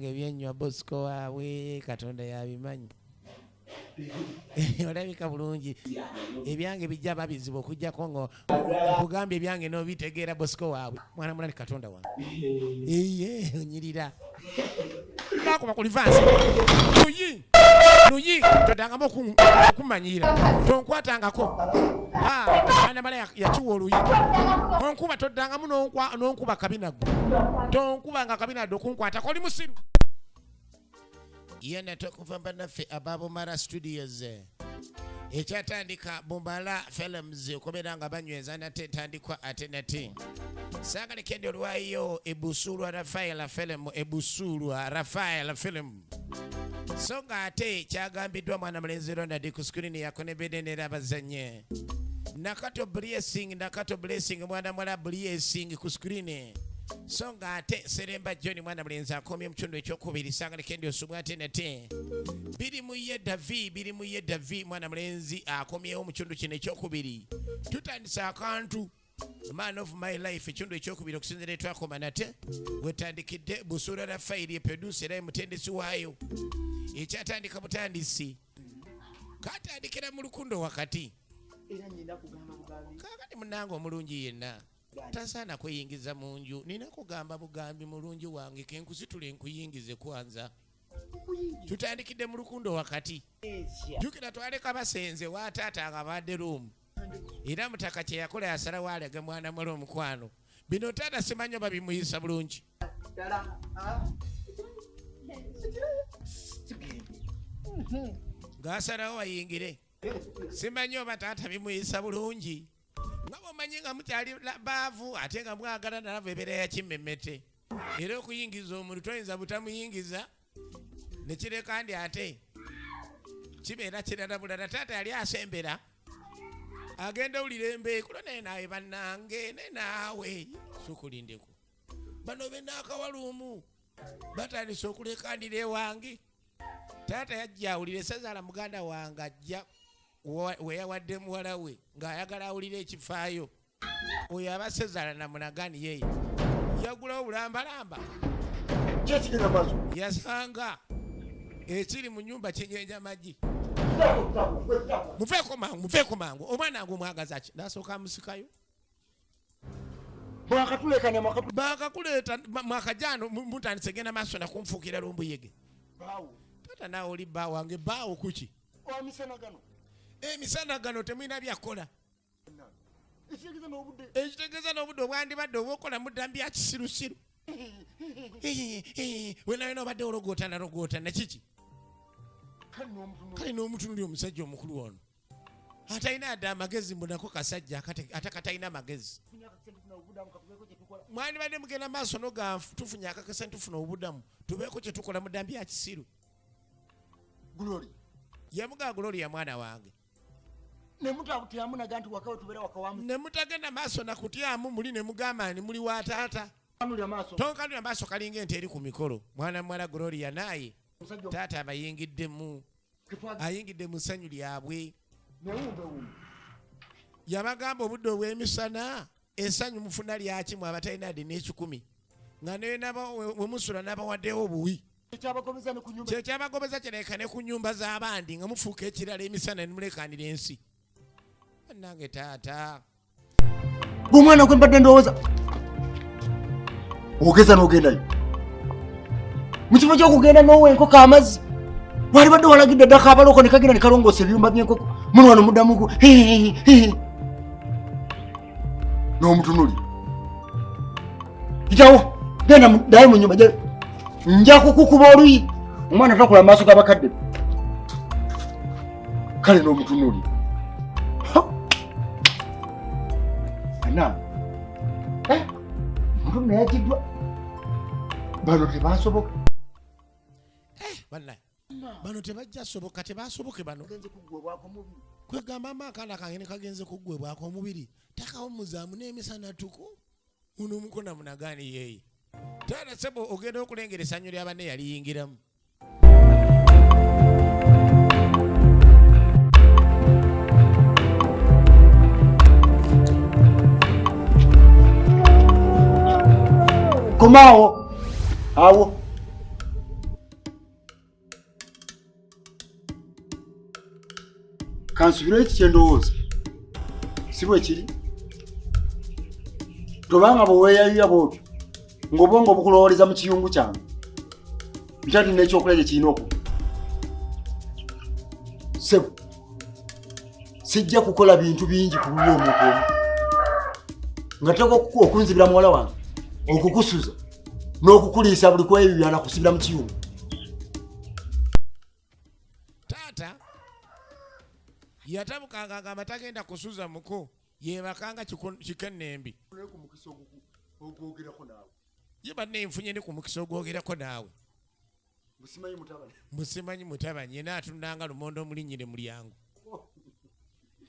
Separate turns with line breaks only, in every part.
ebyange byenywa Bosco waabwe Katonda yabimanyi. Olabika bulungi ebyange bijja babizibu okujjako ngo nkugambye ebyange n'obitegeera Bosco waabwe mwana mulali Katonda wange. Onyirira nakuba ku livansi luyi todangamu okumanyira tonkwatangako mwana mala yakiwa oluyi onkuba todangamu n'onkuba kabinago tonkuba nga kabinadde okunkwatako oli musiru. Yena tokuvamba naffe ababumala studios ekyatandika Bumala Films okubera nga banyweza nate tandikwa ate nate sagale kende olwayo ebusulwa Rafael film so nga ate kyagambiddwa mwana mulenzi Ronald ku screen yako ne bedenera abazanye nakato blessing mwana mwala blessing ku screen so nga ate Seremba John mwana mulenzi akomye mu kitundu ekyokubiri sagale kende osubwa ate nate biri mu ye Davi mwana mulenzi akomyewo mu kitundu kino ekyokubiri tutandisa Akantu Man of my life ekitundu ekyokubiri okusinzira twakoma nate wetandikidde Busura Rafael producer era mutendesi waayo ekyatandika butandisi katandikira mu lukundo wakati
era nyina kugamba bugambi
kakati munange omulungi yenna tasaana kweyingiza mu nju nina kugamba bugambi mulungi wange kenkusitule nkuyingize kwanza tutandikidde mu lukundo wakati jukira twaleka basenze wa taata nga badde room era mutaka kye yakola yasala walega mwana mwala omukwano bino taata simanyo babimuyisa bulungi ngasalawo wayingire simanyo bataata bimuyisa bulungi nga bomanyi nga mukyali baavu ate nga mwagala nalava ebeera yakimmemmete era okuyingiza omuntu toyinza butamuyingiza nekireka ndi ate kibeera kirala bulala taata yali asembera agenda owulira embeekulo naye naawe bannange ne naawe sukulindeku bano benakawaluumu batandise okulekandira ewange taata yajja awulira esazaala muganda wange ajja weyawadde muwala we ng'ayagala awulira ekifaayo oyo aba sezaala namunagani yeeye yagulawo bulambalamba yasanga ekiri mu nnyumba kinyenja magi muveeko mangu omwana wange omwagaza ki nasooka amusikayo bakakuleeta mwakajano mutandise genda maaso nakunfuukira lumbuyege taata naawe oli bba wange baawo kuki emisana gano temwina byakola ekitegeeza n'obudde obwandibadde obwokola muddamu bya kisirusiru wenayona obadde ologoota nakiki kale n'omutunuli omusajja omukulu ono atalina adde amagezi mbonako kasajja ate katalina amagezi mwandibadde mugenda maaso noganfu tufunye akakasa ntufuna obuddamu tubeeko kye tukola muddamu bya kisiru yamugaa Gloria mwana wange nemutagenda maaso nakutyamu muli nemugamba ni muli wa taata tonkanulira maaso kalinga ente eri ku mikolo mwana mwala Gloria naye taata ayingidde mu ssanyu lyabwe yabagamba obudde obw'emisana essanyu mufuna lyakimu abatalina adde n'ekikumi nga nenaba wemusula n'abawaddewo obuwi kyekyabagobeza kireka ne ku nnyumba z'abandi nga mufuuka ekirala emisana nemulekanira ensi nange taata
gwe gwe mbadde ndowooza ogeza n'ogendayo mu kifo ky'okugenda n'owenkoko amazzi wali badde walagidde ddako abaloko ne kagenda ne kalongoosa ebiyumba by'enkoko muno wano muddamuku n'omutunuli itawo genda ddayo mu nnyumba nja kukukuba oluyi omwana takola maaso g'abakadde kale n'omutunuli omuntu nayagiddwa bano tebasoboka
bano tebajja soboka tebasoboke bano kwegamba amaakaana kange ne kagenze kuggwebwako omubiri takawumuzaamu n'emisana tuku muno omukona munagaani yeeye taata sebo ogenda okulengera essanyu ly'abanne yaliyingiramu
komaawo awo kansubirayo ekikyendowooza si bwe kiri tobanga bweweeyayuya bwotyo ng'obwongo bukulowooleza mu kiyungu kyange nkyati n'ekyokulya kye kirina okuba sebo sijja kukola bintu bingi ku buli omuntu omu nga teka okunzibira muwala wange okukusuza n'okukuliisa buli kwebyo byanakusibira mu kiyungu.
Taata yatabukanga agamba tagenda kusuza muko yebakanga kikennembi ye banne nfunye ne ku mukisa ogwogerako naawe musimanyi mutabanyi yena atundanga lumondo omulinnyire mulyango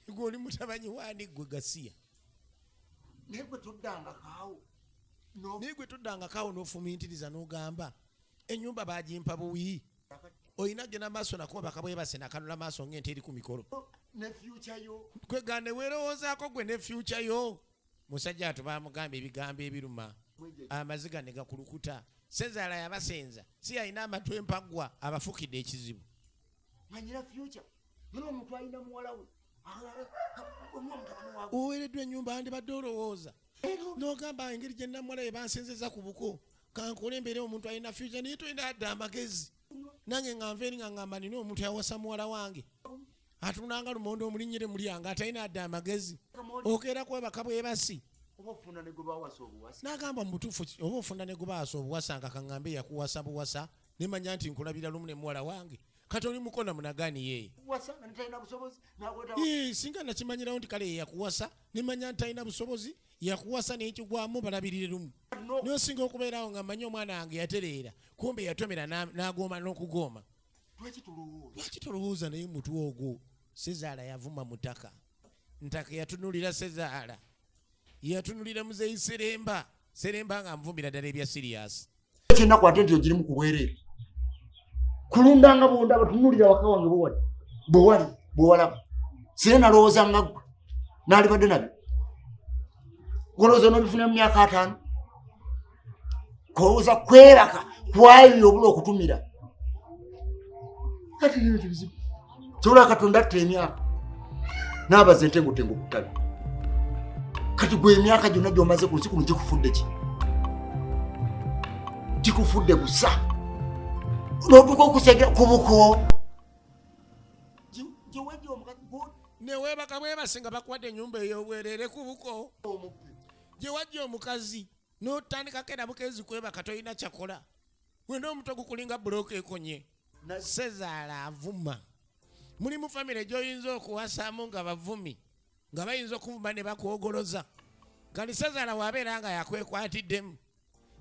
gwe oli mutabanyi wani gwe gasiya naye gwe toddanga kaawo n'ofumintiriza n'ogamba ennyumba bagimpa buwi oyina gye n'amaaso nakuba bakabwebase nakanula maaso ng'ente eri ku mikolo kwegane weerowoozaako gwe ne fyuca yo musajja atu bamugamba ebigambo ebiruma amaziga ne gakulukuta sezaala yabasenza si yalina amatu empaggwa abafukidde ekizibu manyira fyuca nona omuntu alina muwala we oweereddwa ennyumba andibadde olowooza n'ogamba engeri gye namuwala ye bansenzeza ku buko kankole embeere omuntu alina fyuca naye tolina adde amagezi nange nga nva eri nga ngamba nina omuntu yawasa muwala wange atunanga lumondo omulinnyire mulyango atalina adde amagezi okeera kwebaka bwebasi n'agamba mu butuufu oba ofunda ne gubaasa obuwasa nga kaŋŋambe yakuwasa buwasa nemanya nti nkulabira lumu ne muwala wange kati oli mukona munagaani yeeye singa nakimanyirawo nti kale ye yakuwasa nemanya nti talina busobozi yakuwasa nekigwamu balabirire lumu nosinga okubeerawo nga manye omwana wange yatereera kumbe yatomera n'agoma n'okugoma lwaki tolowooza naye mutwe ogwo sezaala yavuma mutaka ntaka yatunulira sezaala yatunulira muzeyi seremba nga nvumira ddala ebya siriyasi kyennaku ate nti ogirimu kubwereere kulundanga bonda batunulira waka wange bwewali sire nalowooza nga gwe naalibadde nabyo golowooza n'obifuna mu myaka 5 kolowooza kwebaka kwayo obula okutumira kati bintu bizibu kyola katonda atta emyaka n'abaza entengotengo ku ttabi kati gwe emyaka gyonna gy'omaze ku nsi kuno gikufudde ki gikufudde busa n'otuka okusegera ku buko newebaka bwebasinga bakuwadde ennyumba ey'obwerere ku buko gye wajja omukazi n'otandikako era bukezi kwebaka tolina kyakola wena omutwe gukulinga bulooka ekonye sezaala avuma muli mu famire gy'oyinza okuwasaamu nga bavumi nga bayinza okuvuma ne bakwogoloza kali sezaala wabeera nga yakwekwatiddemu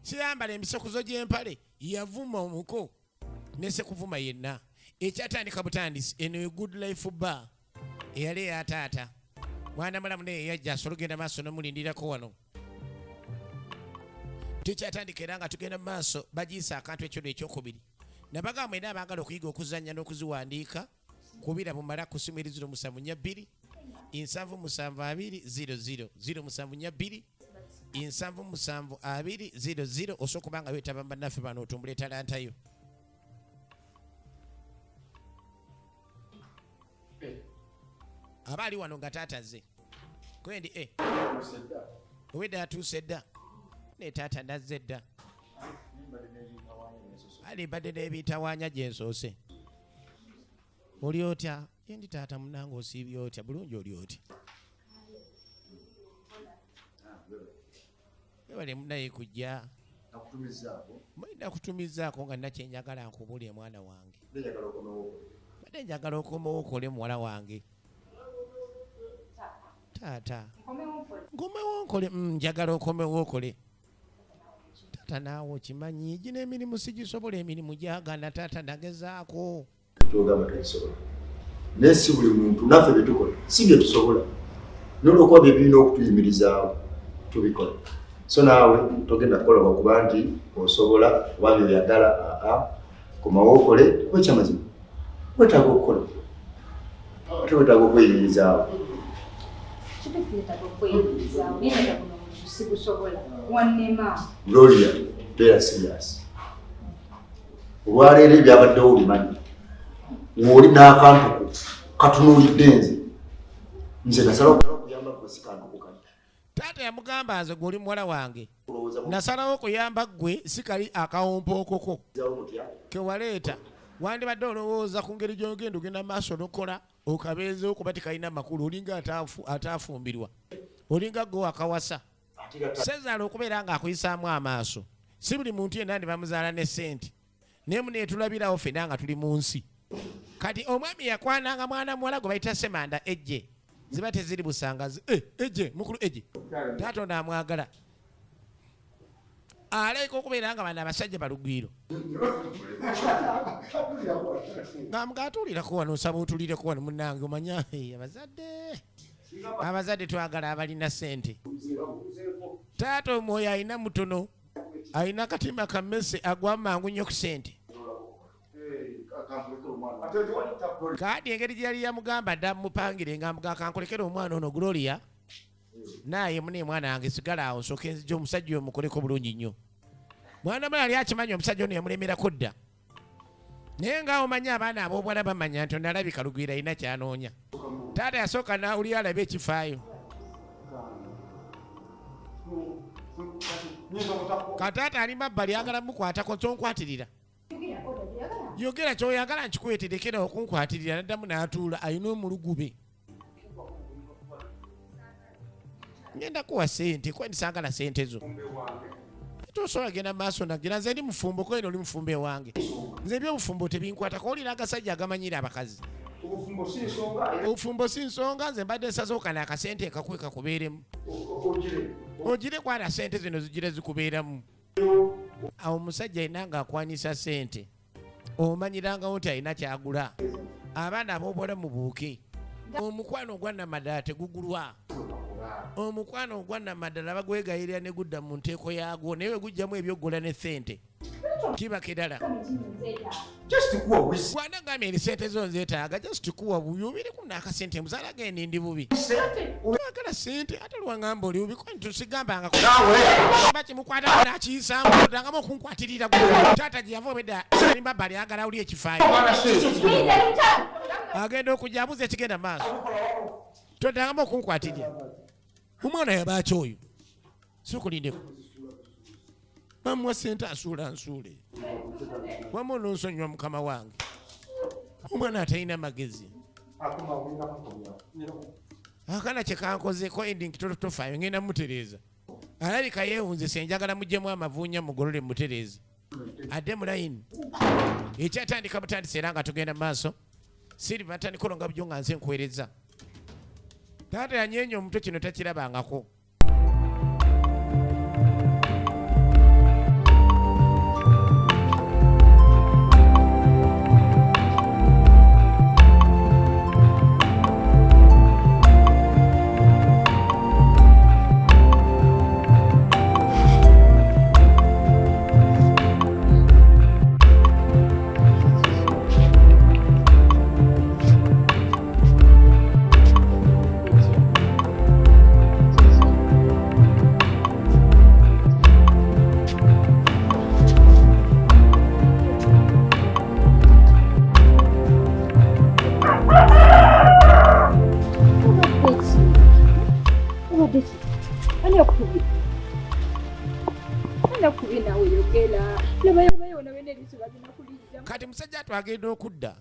siyambala emisokuzo gy'empale yavuma omuko nese kuvuma yenna ekyatandika butandisi eno good life bar eyali eyataata mwana mulamu naye yajja asobola ogenda maaso nomulindirako wano tukyatandika era nga tugenda mu maaso bagiisa akantu ekyono ekyokubiri nabagamba era abaagala okuyiga okuzannya n'okuziwandiika kubira bumala ku simu eri 0742 77200 0742 77200 osobola okuba nga weetaba bannaffe bano otumbula etalanta yo aba ali wano nga taataze kwendi owedde atuuse dda ne taata nazze dda ali mbadde n'ebintawaanya gye nsoose oli otya yendi taata munange osiibye otya bulungi oli otya webale munaye kujja nakutumizaako nga nakyenjagala nkubulye mwana wange badde njagala okomawo okole muwala wange taata nkomewo nkole njagala okomewo okole taata naawe okimanyi gino emirimu sigisobola emirimu gyagana taata nagezaako
tugamba tekisobola naye si buli muntu naffe byetukola si bye tusobola nolwokuba bye birina okutuyimirizaawo tubikola so naawe togenda kukola lwakuba nti osobola oba byoyagala komawo okole wekyamazima wetaaga okukola ate wetaaga okweyimirizaawo Gloria beera serious olwaleero ebyabaddewo obimanyi ng'oli n'akantu katunuulidde nze nze nasalawo okuyamba gwe sikantukukana.
Taata yamugamba nze gw'oli muwala wange nasalawo okuyamba gwe sikali akawompookoko kewaleeta wandibadde olowooza ku ngeri gy'ogenda ogenda maaso n'okola okabeezewo kuba tikalina makulu olinga ataafumbirwa olinga gwe wakawasa sezaala okubeera ng'akuyisaamu amaaso si buli muntu yenna ndi bamuzaala ne ssente naye muneetulabirawo ffenna nga tuli mu nsi kati omwami yakwananga mwana muwala gwe bayita semanda ejje ziba teziri busangazi ejje mukulu ejje taata ono amwagala alaika okubeera nga bano abasajja balugwiro nga mugatulirako wano osaba otulireko wano munange omanya abazadde twagala abalina ssente taata omwoyo alina mutono alina akatima kammese agwa mangu nnyo ku ssente kaadi engeri gye yali yamugamba dda mupangire nga muga kankolekera omwana ono Gloria naye mune mwana wange sigala awo nsooke nzija omusajja oyo mukoleko bulungi nnyo mwana mula ali akimanya omusajja ono yamulemerako dda naye nga omanya abaana ab'obwala bamanya nti onalabika Lugwira alina kyanoonya taata yasooka nawulira alabe ekifaayo kataata ali mabbali agala mukwatako ky'onkwatirira yogera ky'oyagala nkikweterekera okunkwatirira naddamu n'atuula alina omulugube ngenda kuwa ssente kuba ndisaagala ssente zo tosobola genda maaso nagira nze ndi mufumbo ko eno oli mufumbo ewange nze ebyobufumbo tebinkwatako olina agasajja agamanyira abakazi obufumbo si nsonga nze mbadde nsazooka akasente ekakuwe kakubeeremu ogire kwata ssente zino zigire zikubeeramu awo omusajja alina ng'akwanisa ssente omanyirangawo nti alina kyagula abaana ab'obwala mubuuke omukwano ogwa namaddala tegugulwa omukwano ogwa namaddala bagwegayirira ne gudda mu nteeko yaagwo naye wegujjamu ebyoggola ne ssente kiba kirala gwanagambye eri ssente zo nzeetaaga just kuwa bubi obiriku n'akasente muzaala genda ndi bubi oyagala ssente ate lwangamba oli bubi kwani tusigambanga bakimukwatako n'akiyisaamu odangamu okunkwatirira taata gye yava obedda ali mabbali agala oli ekifaayo agenda okujja abuza ekigenda maaso todangamu okunkwatirira omwana yabaaki oyo sikulindeko bamuwa ssente asuula nsuule wamu nonsonyiwa mukama wange omwana atalina magezi akana kyekankozeko ending tofaayo ngenda mutereeza alabika yeewunzise njagala muggyemu amavuunya mugolole mutereeze adde mulayini ekyatandika butandise era nga tugenda maaso siriva atandikolo nga byo nga nze nkwereza taata yanyeenya omutwe kino takirabangako kati musajja twagenda okudda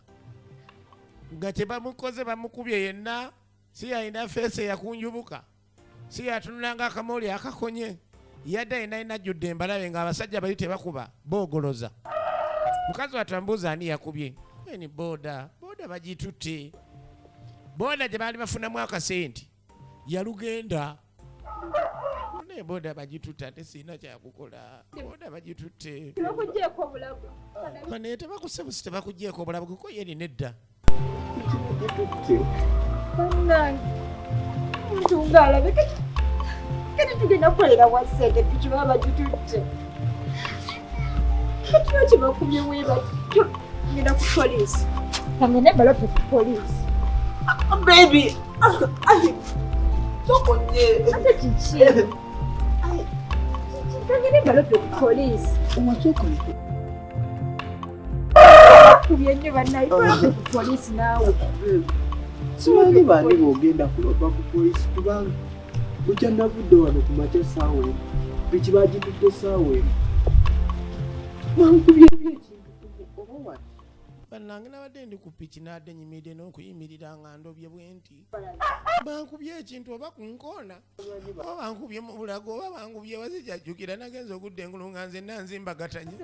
nga kyebamukoze bamukubye yenna si yalina feesi eyakunjubuka si yatunulanga akamooli akakonye yadde alina ajjudde embalabe ng'abasajja bali tebakuba boogoloza mukazi watambuuza ani yakubye ni booda bagitutte booda gye baali bafunamu akasente yalugenda naye booda bagitutte ate siina kyakukola booda bagitutte naye tebakusebusi tebakugjeeko obulabu kuko ye nina edda
omuntu ng'alabe kati tugenda kukolera wa ssente tukiba bagitutte katiba kyebakubye webatyo ngenda ku poliisi kangene balope ku poliisi baby tokonye ate kiki kangene balope ku poliisi omwakyokola kubye nnyo bannayi balope ku poliisi naawe
simanyi bani bwogenda kuloba ku polisi kubanga bukya navudde wano ku makya essaawa emu piki bagitudde essaawa emu bankubye ekintu oba wati
bannange nabadde ndi ku piki nadde nyimiridde n'okuyimirira nga ndobye bwe nti bankubye ekintu oba ku nkoona oba bankubye mu bulago oba bankubye wazijajjukira nagenza okudda engulu nga nze nanzimbagatanye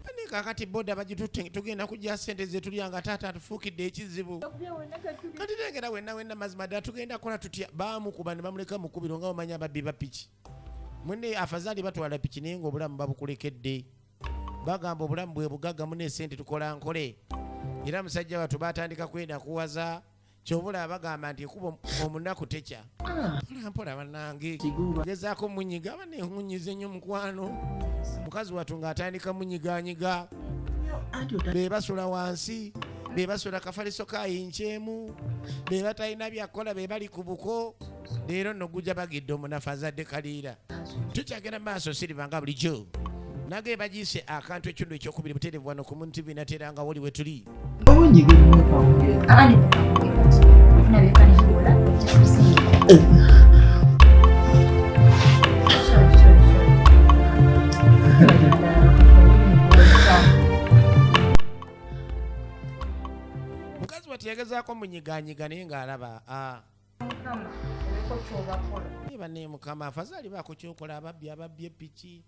ani kakati boda bagitutte tugenda kujja ssente zetulya nga taata atufuukidde ekizibu kati tengera wenna mazima ddala tugenda kukola tutya baamukuba ne bamuleka mukubiro nga bamanya ababbi ba piki mwene afazaali batwala piki naye ng'obulamu babukulekedde bagamba obulamu bwe bugagga mune sente tukola nkole era musajja watu batandika kwenda kuwaza kyobula bagamba nti ekuba omunaku tekya mpola bannange gezaako munyiga aba nenkunyiza ennyo mukwano mukazi watu ng'atandika munyiganyiga be basula wansi be basula kafaliso kayinkyemu be batalina byakola be bali ku buko leero nno gujja bagidde omunafu azadde kaliira tukyagenda maaso sirivanga bulijjo nage bagiise akantu ekitundu ekyokubiri butereevu wano ku Muntu TV natera nga woli we tuli mukazi wati yagezaako munyiganyiga naye ng'alaba bane mukama afazaali baako kyokola ababbi epiki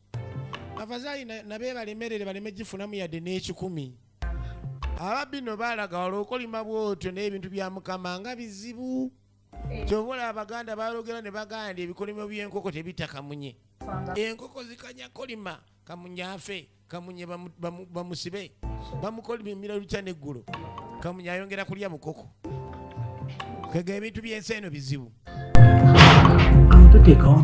afazaali nabe balemerere baleme gifunamu yadde n'ekikumi ababbi no baalaga wala okolima bwotyo n'ebintu bya mukama nga bizibu kyobola abaganda balogera ne baganda ebikolimo by'enkoko tebitakamunye enkoko zikanya kolima kamunyafe kamunye bamusibe bamukolimira lukya n'eggulo kamunye ayongera kulya mukoko kwega ebintu by'ensi eno bizibu
toteekawo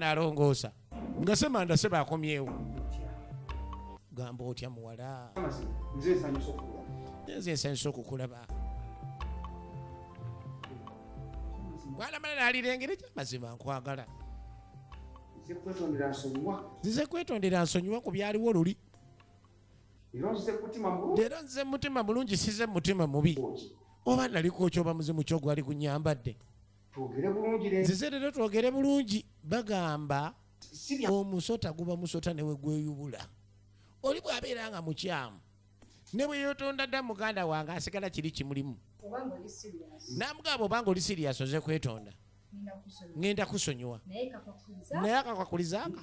alongoosa nga semanda seba akomyewo gamba otya muwala nze nsanyusa okukulaba mwana manene alirengera ekyamazima nkwagala nze kwetondera nsonyiwa ku byaliwo luli leero nze mutima mulungi size mutima mubi oba naliko kyoba muzimu kyo gwali kunyambadde nzize leero twogere bulungi bagamba omusota guba musota newe gweyubula oli bwabeera nga mukyamu ne bwe yotonda dda muganda wange asigala kiri kimulimu namugamba obanga oli sirias oze kwetonda ngenda kusonyiwa naye akakwakulizaaka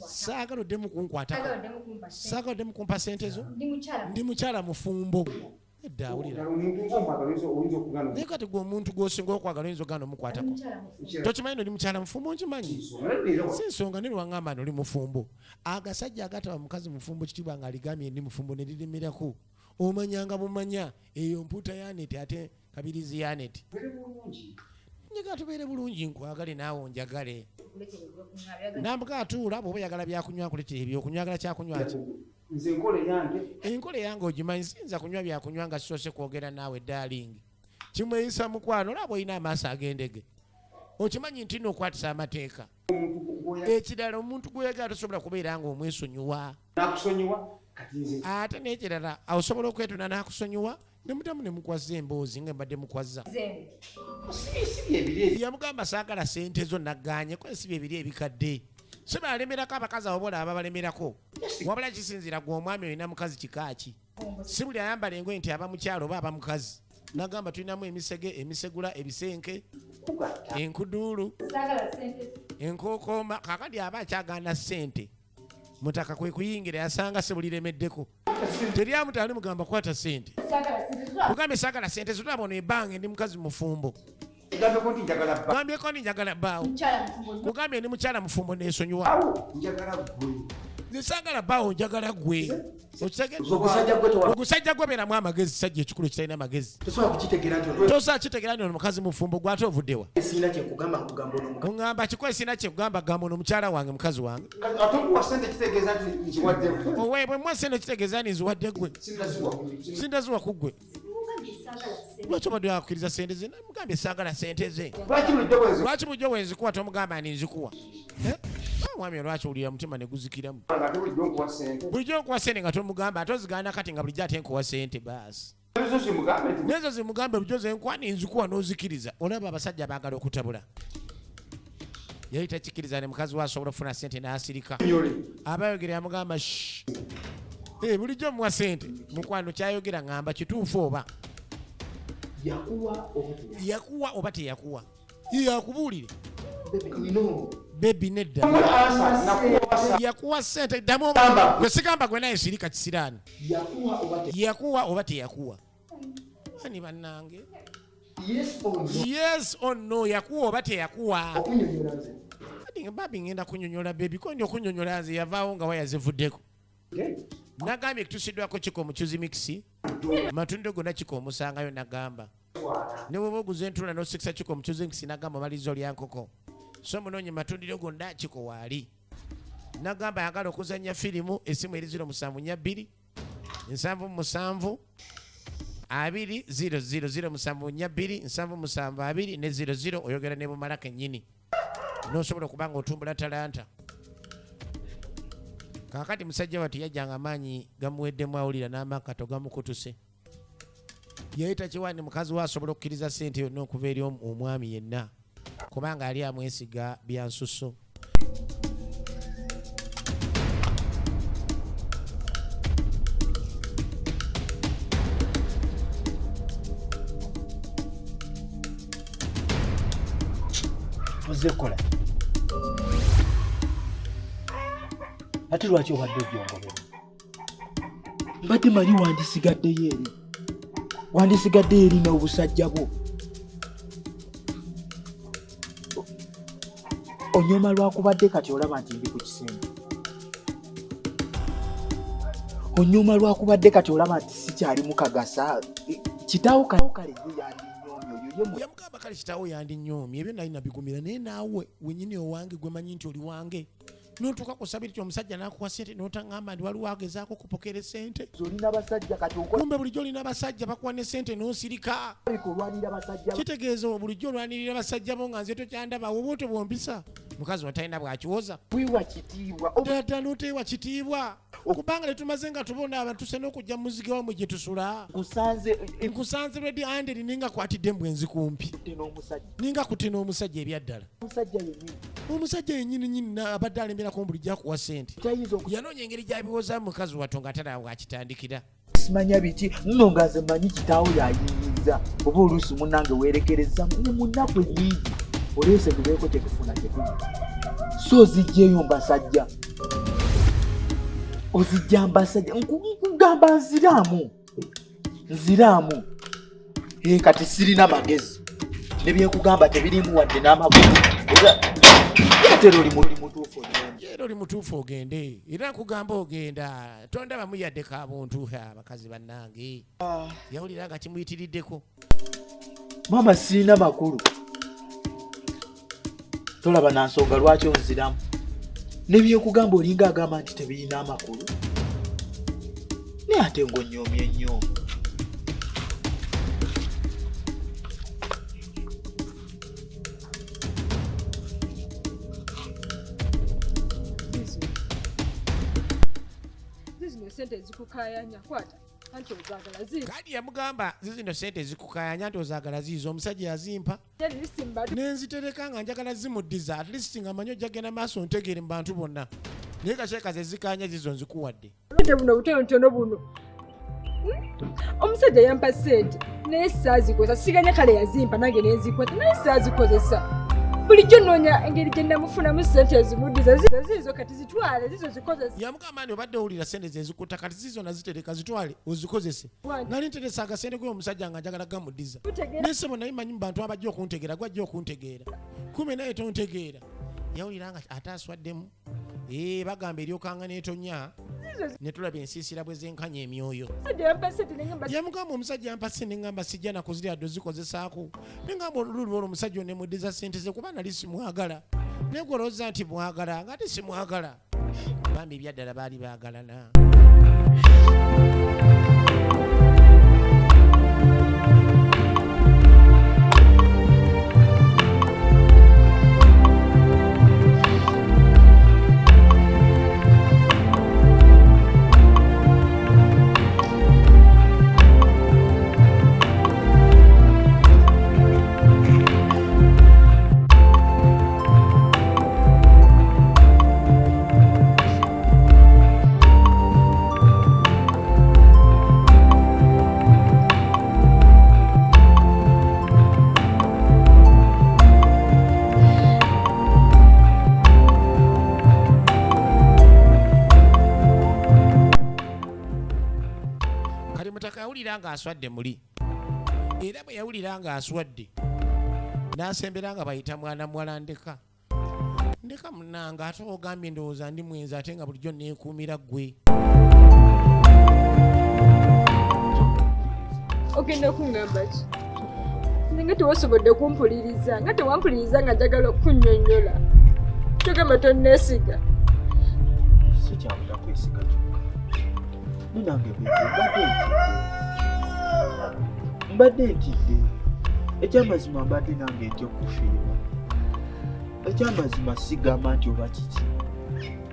saagala oddemu kunkwatako saagala oddemu kumpa sente zo ndi mukyala mufumbo edda awulira naye kati gwe omuntu gw'osinga okwagala oyinza oganda omukwatako tokimanyi noli mukyala mufumbo nkimanyi si nsonga ne lwaŋŋamba noli mufumbo agasajja agataba mukazi mufumbo kitibwa nga aligambye ndi mufumbo ne lirimirako omanyanga bumanya eyo mpuuta yaneti ate kabirizi yaneti njagala tubeere bulungi nkwagale naawe onjagale namuga atuula bw'oba oyagala byakunywa kuletera ebyokunywa agala kyakunywa ki enkola yange ogimanyi siyinza kunywa byakunywa nga sisoose kwogera naawe darling kimweyisa mukwano olaba olina amaaso agendege okimanyi nti nookwatisa amateeka ekirala omuntu gweyagala tosobola kubeera nga omwesonyiwa ate n'ekirala osobola okwetonda n'akusonyiwa ne mutamu ne mukwaza emboozi nga mbadde mukwaza yamugamba saagala sente zo nagganye ko ensibi ebiri ebikadde so balemerako abakazi abo bola ababalemerako wabula kisinzira gwe omwami olina mukazi kikaaki si buli ayambala engoye nti aba mukyalo oba aba mukazi nagamba tulinamu emisege emisegula ebisenke enkuduulu enkookoma kakati aba akyagaana sente mutaka kwe kuyingira yasanga se buliremeddeko teryamutali mugamba kwata sente kugambe saagala sente zitulaba ono ebbanga ndi mukazi mufumbo gambyeko ndi njagala bbaawo kugambye ndi mukyala mufumbo neesonyiwa nze saagala bbaawo njagala ggwe ogusajja gwe beeramu amagezi sajja ekikulu kitalina amagezi tosobola kitegeera nti ono mukazi mufumbo gwate ovuddewa oŋŋamba kikoe sirina kyekugamba gamba ono mukyala wange mukazi wange bwe mwa sente kitegeeza nti nziwadde ggwe sindaziwa ku ggwe lwaki obadde wakkiriza sente ze mugambye saagala sente ze lwaki bulijjo bwenzikuwa tomugamba ni nzikuwa mwami lwaki owulira mutima ne guzikiramu bulijjo nkuwa sente nga tomugamba ate ozigaana kati nga bulijjo ate nkuwa sente baasi nezo zimugambe bulijjo zenkuwa ni nzikuwa n'ozikiriza olaba abasajja baagala okutabula yali takikkiriza ne mukazi we asobola okufuna sente n'asirika abayogera yamugamba bulijjo muwa sente mukwano kyayogera ŋŋamba kituufu oba yakuwa oba teyakuwa yakubuulire bebi nedda yakuwa sente ddamu gwe sigamba gwe naye sirika kisiraani yakuwa oba teyakuwa ani bannange yes or no yakuwa oba teyakuwa babi ngenda kunyonyola bebi kondi okunyonyola nze yavaawo nga wayazivuddeko nagambye tusiddwako kiko omukyuzi mixi matunda gonna kiko omusangayo nagamba ne bwoba oguza entula n'osikisa kiko omukyuzi mixi nagamba omaliza olya nkoko so munoonye matundiro gonna kiko waali nagamba ayagala okuzannya firimu essimu eri 0742 777 2 000 772 ne 00 oyogera ne bumalaka ennyini n'osobola okuba nga otumbula talanta kakati musajja wati yajjanga amaanyi gamuweddemu awulira n'amakato gamukutuse yayita kiwani mukazi we asobola okukkiriza sente yonna okuva eri omwami yenna kubanga ali amwesiga byansuso
ozekola ate lwaki obadde obyongobera mbadde manyi wandisigaddeyo eri n'obusajja bwo onyoma lwakubadde kati olaba nti ndi ku kisenge onyoma lwakubadde kati olaba nti sikyali mukagasa kitaawo kale
yamugamba kale kitaawo yandinyoomye ebyo nali nabigumira naye naawe wenyini owange gwe manyi nti oli wange notuuka kusabira ti omusajja nakuwa sente notaŋŋamba ndi waliwo agezaako okupokera sente kumbe bulijjo olina abasajja bakuwa ne sente n'osirika kitegeeza bulijjo olwanirira basajja bo nga nze tokyandaba woba otebwompisa mukazi watalina bwakiwoza ddala n'oteewa kitiibwa okubanga letumaze nga tubona abantu tuse n'okujja mu muziki wamwe gye tusula nkusanze redi anderi ninga kwatidde mbwenzi kumpi ninga kutte n'omusajja ebyaddala omusajja yennyini abadde alemberako bulijjo akuwa sente yanoonya engeri gyabiwozamu mukazi watto nga talaba bwakitandikira
simanya biki nno nga nze manyi kitaawo yayinyiza oba oluusi munnange weerekereza ne munnaku ennyingi oleese tubeeko kyetufuna kyetuli so ozijjeeyo mbasajja ozijja mbasajja nkugamba nziraamu kati sirina magezi nebyekugamba tebirimu wadde n'amagulu era oli mutuufu ogende era nkugamba ogenda tondaba muyaddeko abuntu abakazi bannange yawulira nga kimuyitiriddeko maama sirina makulu tolaba nansonga lwaki onziramu nebyekugamba olinga agamba nti tebirina amakulu naye ate ng'onnyoomye nnyo
zino sente zikukayanya kwata anti ozaagala zi
kadi yamugamba zizino sente zikukayanya nti ozaagala ziizo omusajja yazimpa
yali lisimba
nenzitereka nga njagala zimuddiza at least nga manyi ojjagenda maaso ntegeere mu bantu bonna naye kakyekaze zikanya zizo nzikuwadde
oludde buno butonotono buno omusajja yampa sente naye saazikozesa siganya kale yazimpa nange nenzikwata naye saazikozesa bulijjo nnoonya engeri gye namufunamu sente ezimuddiza ziizo kati zitwale zizo zikozesa
yamugamba nti obadde owulira sente zezikutta kati zizo nazitereka zitwale ozikozese nali nteresa akasente kwe omusajja nga njagala gamuddiza naye sebo naye manyi mu bantu abajja okuntegeera gwajja okuntegeera kume naye tontegeera yawulira nga ate aswaddemu bagamba eryokanga n'etonya ne tulaba ensiisira bwe zenkanya emyoyo yamugamba omusajja yampa sente ngamba sijja nakuzirya dde ozikozesaako nengamba olululu olwo omusajja onemuddiza sente ze kuba nali simwagala negolooza nti mwagala nga ate simwagala bambi ebyaddala baali baagalana nga aswadde muli era bwe yawulira nga aswadde n'asembera nga bayita mwana muwala ndeka munnanga ate ogambye ndowooza ndi mwenzi ate nga bulijjo neekuumira ggwe
ogenda okungamba ki nga tewasobodde kumpuliriza nga tewampuliriza nga njagala okunnyonnyola togamba tonneesiga
sikyabuda kwesiga kyokka ninange mbadde ntidde ekyamazima mbadde nange ntya okufiirwa ekyamazima sigamba nti oba kiki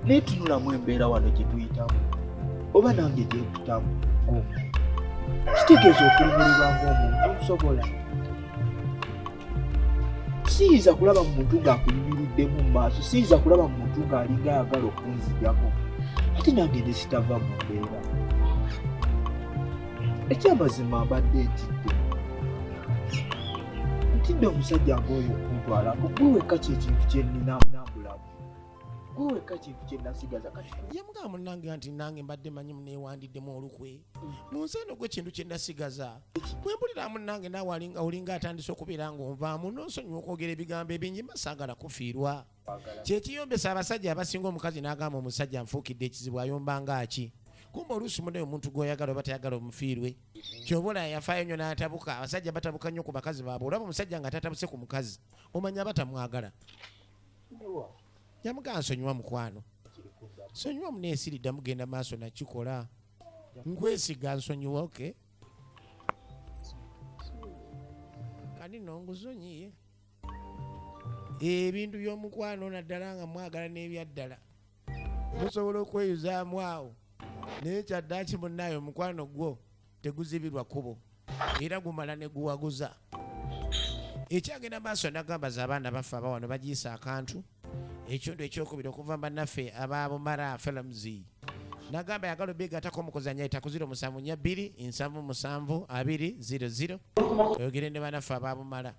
naye tunulamu embeera wano gye tuyitamu oba nange gyekutamu ng'omuntu kitegeeza okulimiribwa ng'omuntu nsobola siyinza kulaba mu muntu ng'akuyimiriddemu mu maaso siyinza kulaba mu muntu ng'alinga ayagala okunzijako ate nange ne sitava mu mbeera ekyamazima mbadde ntidde omusajja ng'oyo okuntwalako gwe wekka kyekintu kyenninambulamu gwe wekka kintu kyenasigaza kati
yamugamba munnange nti nange mbadde manyi muneewandiddemu olukwe mu nsi eno gwe kintu kyennasigaza bwe mpulira munnange naawe olinga atandise okubeera ng'onvaamu n'onsonyiwa okwogera ebigambo ebingi masaagala kufiirwa kyekiyombesa abasajja abasinga omukazi n'agamba omusajja nfuukidde ekizibu ayombanga ki kumba oluusi munaye omuntu gw'oyagala oba tayagala omufiirwe kyobola yafaayo nnyo n'atabuka abasajja batabuka nnyo ku bakazi baabwe olaba omusajja nga tatabuse ku mukazi omanya batamwagala yamugamba nsonyiwa mukwano nsonyiwa muneesiridde mugenda maaso nakikola nkwesiga nsonyiwa oke kani nonguzonyiye ebintu by'omukwano naddala nga mwagala n'ebyaddala musobola okweyuzaamu awo naye kyaddaaki munnaayo omukwano gwo teguzibirwa kkubo era gumala ne guwaguza ekyagenda maaso nagamba za abaana baffe abawano bagiyisa akantu ekintu ekyokubiri okuva bannaffe ababumara films nagamba yagala obeegatako omukuzanya yita ku 0727772000 oyogere ne bannaffe ababumala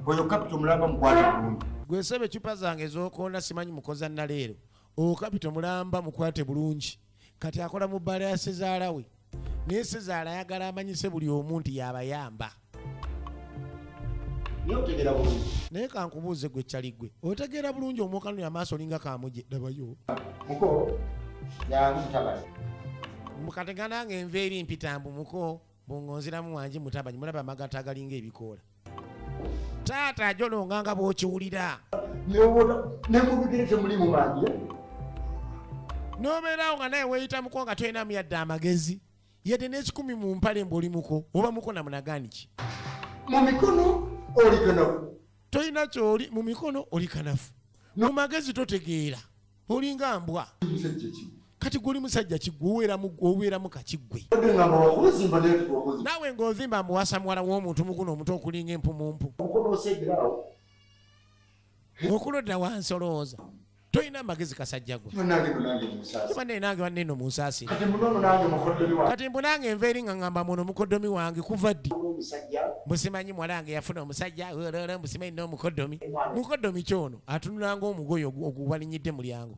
oyo kapito mulamba mukwate bulungi
gwesaba ecupa zange ez'okoona simanyi mukoza naleero okapito mulamba mukwate bulungi kati akola mu bbala ya sezaala we naye sezaala ayagala amanyise buli omu nti yabayamba naye kankubuuze gwe kyali gwe otegeera bulungi omwokanuni amaaso olinga kamuje dabayo mukategana nga enva eri mpitambu muko bungonziramu wangi mutabanyi mulaba amagata agalinga ebikoola taata ajolonganga bw'okiwulira
nemubigere temuli mu mangi
n'obeerawo nga naye weeyita muko nga tolinamu yadde amagezi yadde n'ekikumi mu mpale mbw'oli muko oba muko namunagaani ki
mu mikono oli kanafu
tolina kyoli mu mikono oli kanafu mu magezi totegeera olinga mbwa kati guli musajja kigwera mu kakiggwe naawe ng'ozimba muwasa muwala w'omuntu muguno omuto okulinga empumumpu okulodda wansolooza toyina amagezi kasajja gwe kibanne nange wanneeno munsaasira kati mbu nange nva eri nga ŋŋamba muno mukoddomi wange kuva ddi musimanyi muwalange yafuna omusajja musimanyi n'omukoddomi mukoddomi kyono atunulanga omugoye ogubalinyidde mulyango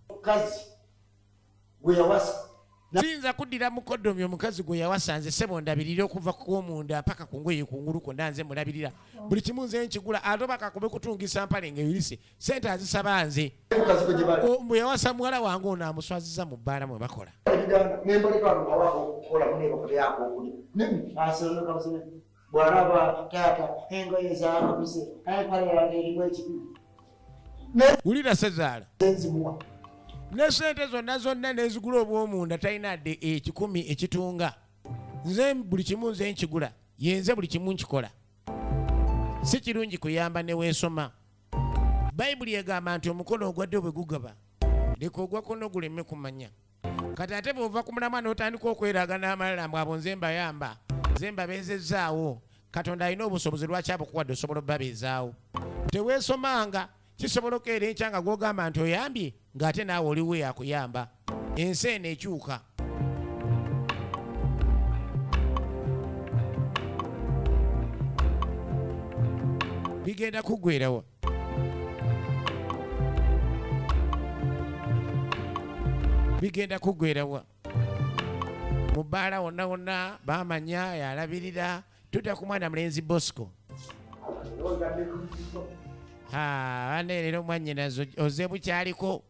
siyinza kuddira mukoddomi omukazi gwe yawasanze sebo ndabirira okuva kw'omunda mpaka ku ngoye kungulu kwonna nze mulabirira buli kimu nze nkigula ate bakakube kutungisa mpale ng'eyulise sente azisaba nze bwe yawasa muwala wange ono amuswaziza mu bbaala mwe bakola wulira sezaala ne sente zonna nezigula obw'omunda talina dde 10 ekitunga nze buli kimu nze nkigula yenze buli kimu nkikola si kirungi kuyamba ne weesoma bayibuli egamba nti omukono ogwadde bwe gugaba leka ogwa kono guleme kumanya kati ate bw'ova ku mulamwa n'otandika okweragana amalala mbw abo nze mbayamba nze mbabeezezzaawo katonda alina obusobozi lwaki abukuwadde osobola obbabeezaawo teweesomanga kisobola okukeera enkya nga gw'ogamba nti oyambye ng'ate naawe oliwo yakuyamba ensi eno ekyuka bigenda kuggwerawa bigenda kuggwerawa mu bbaala wonna wonna baamanya yalabirira tudda ku mwana mulenzi Bosco banne leero mwannyinazo oze bukyaliko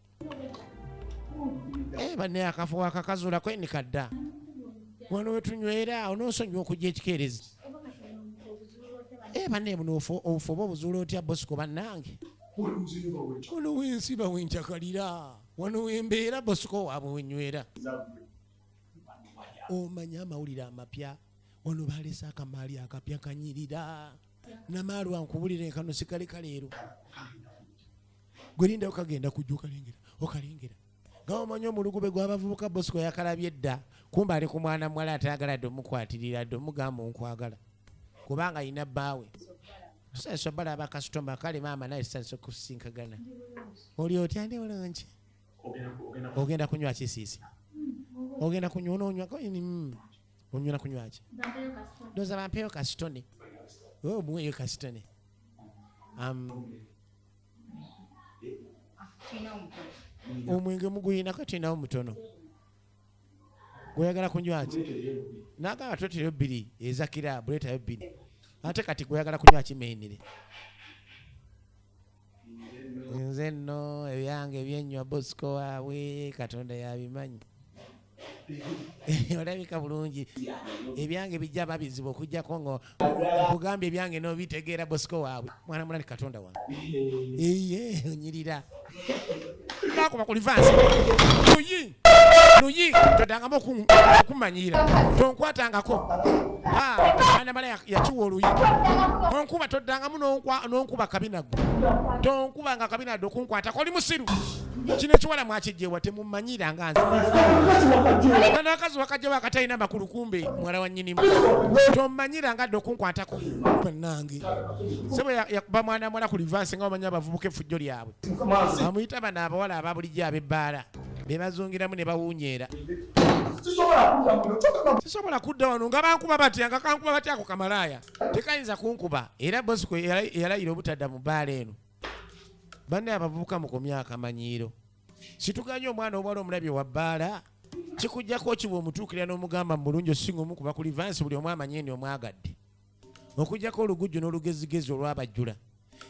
banne akafuuka akakazuulako enikadda wano wetunywera onoosonyiwa okujja ekikeerezi banne buno obufu oba obuzuula otya Bosco bannange wano wensiba wenkyakalira wano wembeera Bosco waabwe wenywera omanya amawulire amapya wano balese akamaali akapya kanyirira namaalwa nkubulira enkano sikaleka leero gwerinda okagenda kujja okalengera nga omanya omulugube gw'abavubuka Bosco yakalabye dda kumba ali ku mwana muwala atayagaladde omukwatirira dde omugamba onkwagala kubanga ayina bbaawe tusaso balaba kasitoma kale maama naye tusaso kusinkagana oli otya ndi bulungi ogenda kunywa kisiisi ogenda kunywa onywa kunywaki ndoza bampeyo kasitone muweyo kasitone omwenge muguyina katinawo mutono gweyagala kunywaki nagamba toteyo 2 eza kirabu leetayo 2 ate kati gweyagala kunywa kimenire nze nno ebyange ebyenywa Bosco waabwe katonda yabimanyi olabika bulungi ebyange bijja babizibu okujjako ngo nkugambye ebyange n'obitegeera Bosco waabwe mwana mulali katonda wange onyirira kakuba ku livansi luyi todangamu okumanyira tonkwatangako mwana mala yakiwa oluyi onkuba todangamu n'onkuba kabinago tonkuba nga kabinadde okunkwatako oli musiru kino ekiwala mwakijjewa temumanyira nga nze n'akazi wakajja wakatalina makulu kumbe mwala wa nnyinimu tomanyira nga dde okunkwatako bannange sebo yakuba mwana mwala ku livansi nga bamanya abavubuka effujjo lyabwe bamuyita bano abawala ababulijjo ab'ebbaala be bazungiramu ne bawunyeera sisobola kudda wano nga bankuba batya nga kankuba batya ako kamalaaya tekayinza kunkuba era Bosco yalayira obutadda mu bbaala eno banne abavubuka mukomye akamanyiiro situganye omwana omuwala omulabye wa bbaala kikujjako kiba omutuukirira n'omugamba mu bulungi osinga omukuba ku livansi buli omu amanye eni omwagadde okujjako olugujju n'olugezigezi olwabajjula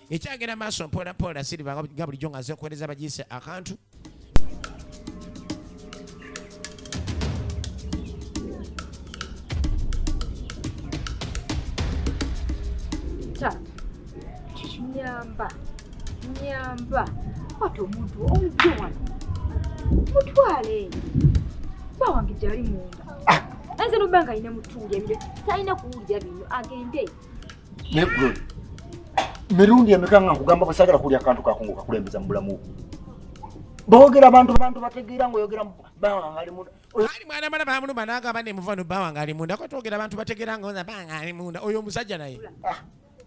ekyagenda maaso mpola Silver nga bulijjo nga nze okuweereza abagiise Akantu
nyamba kwata omuntu omujjo wano mutwale bawange gyali munda enze nobanga alina mutuulya ebyo talina kuwulira bino agende
mirundi emeka nga nkugamba bwe saagala kulya akantu kakungu kakulembeza mu bulamu
boogera abantu bategeera ng'oyogera bawange ali munda.
Ali mwana mwana bamuluma n'agamba ne muvano bawange ali munda ko twogera abantu bategeera ng'oza bawange ali munda oyo omusajja naye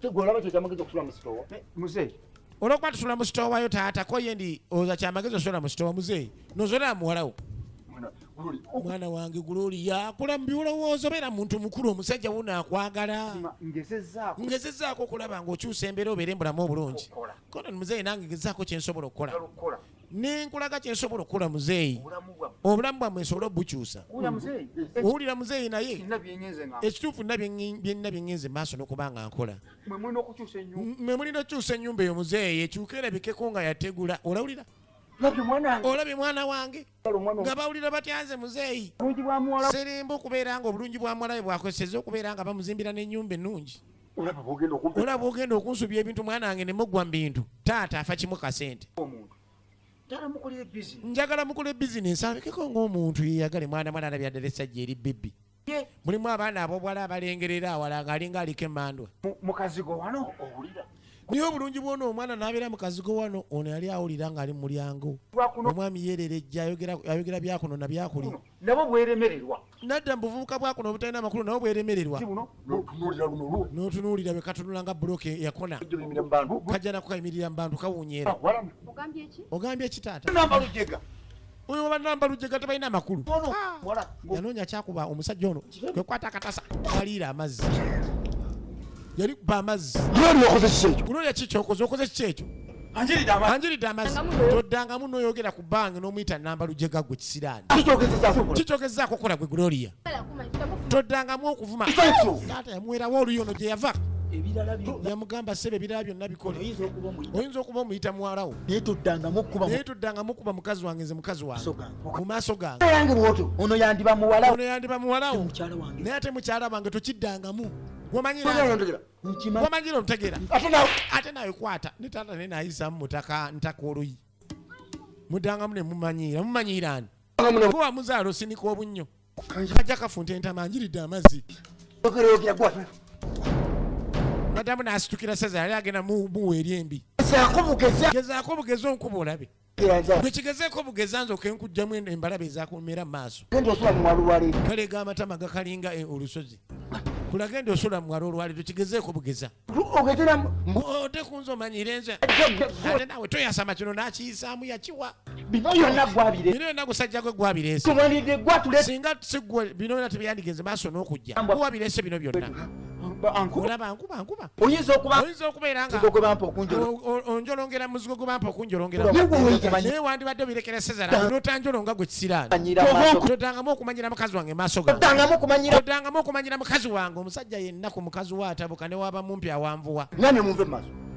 Tegolaba kyamagezi okusula mu sitoowa. Muzeeyi.
olwokuba tusula mu sitoowa yo taata ko ye ndi oza kyamagezi osula mu sitoowa muzeeyi nozolera muwalawo mwana wange Glory yakula mu birowoozo beera muntu mukulu omusajja wuno akwagala ngezezzaako okulaba ng'okyusa embeera obeera embulamu obulungi kono muzeeyi nange ngezzaako kyensobola okukola nenkulaga kyensobola okukola muzeeyi obulamu bwammwe nsobole obukyusa owulira muzeeyi naye ekituufu nna byenna byengenze maaso n'okuba nga nkola mwe mulina okukyusa ennyumba eyo muzeeyi ekyuka erabikeko nga yategula olawulira olabye mwana wange nga bawulira batyanze muzeeyi serimba okubeera nga obulungi bwa muwala we bwakozeseza okubeera nga bamuzimbira n'ennyumba ennungi olaba ogenda okunsubya ebintu mwana wange ne muggwa mu bintu taata afa kimu kasente njagala mukole bizinesi abekeko ng'omuntu yeyagale mwana alabye addala essajja eri bibbi mulimu abaana ab'obwala abalengerera awala ng'alinga aliko emmandwa
Mukazigo wano owulira.
niyo obulungi bwona omwana n'abeera mukazigo wano ono yali awulira ng'ali mu mulyango omwami yeererejja ayogera byakuno na byakulira
nabo bweremererwa
nadda mu buvubuka bwakuno obutalina amakulu nabo bweremererwa n'otunuulira bwe katunula nga buloke yakona kajja nako kayimirira mu bantu kawunyeera ogambye ki taata oyo banamba lujega tebalina amakulu yanoonya kyakuba omusajja ono kwekwata akatasa aliira amazzi yali kuba amazzi Gloria kikyokoze okoze kiki ekyo anjiridde amazzi toddangamu n'oyogera ku bbange n'omuyita namba lujega gwe kisiraani kikyogezaako okukola gwe Gloria toddangamu okuvuma taata yamuwerawo oluyono gye yava yamugamba ssebe ebirala byonna bikole oyinza okuba omuyita muwalawo naye toddangamu okuba mukazi wange nze mukazi wange mu maaso gange
ono yandiba
muwalawo naye ate mukyala wange tokiddangamu gwomanyira omutegeera ate nawe kwata ne taata naye nayisamu mutaka ntaka oluyi muddangamu ne mumanyiirani kuba muzaala osinika obunnyo kajja kafunta entama anjiridde amazzi madamu n'asitukira saza yali agenda muwa eri embi gezaako bugezi onkuba olabe bwe kigezeeko bugeza nze okenkugjamu embalabe ezakumera mu maaso kalega amatama gakalinga olusozi kulagenda osula muwala olwaliro kigezeeko bugeza ote kunze omanyire nze ate nawe toyasama kino n'akiyisaamu yakiwa bino yonna gusajja gwe gwabireese singa sigwe bino byonna tebyandigenze maaso n'okujja guwabireese bino byonna olaba nkuba oyinza okubeera nga onjolongera muzigo gwe bampa okunjolongera naye wandibadde obirekera sezara notanjolonga gwe kisiraani toddangamu okumanyira mukazi wange maaso toddangamu okumanyira mukazi wange omusajja yenna ku mukazi we atabuka ne waba mumpi awanvuwa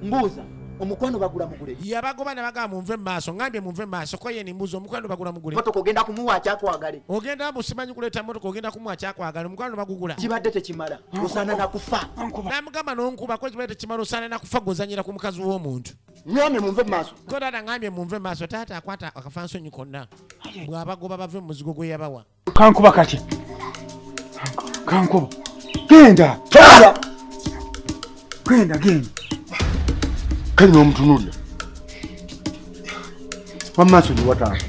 mbuuza omukwano bagula mugule
yabagoba nabagaa munve maaso ngambye munve maaso ko yeni mbuuza omukwano bagula mugule
motoka ogenda kumuwa akyakwagale
ogenda musimanyi kuleeta motoka ogenda kumuwa akyakwagale omukwano bagugula
kibadde tekimala osaana nakufa
namugamba n'onkuba ko kibadde tekimala osaana nakufa gozanyira ku mukazi w'omuntu
ngambye munve maaso
ko taata ngambye munve maaso taata akwata akafansonyi konna bw'abagoba bave mu muzigo gwe yabawa
kankuba kati kankuba genda kali n'omutunulira wamaaso ni wataano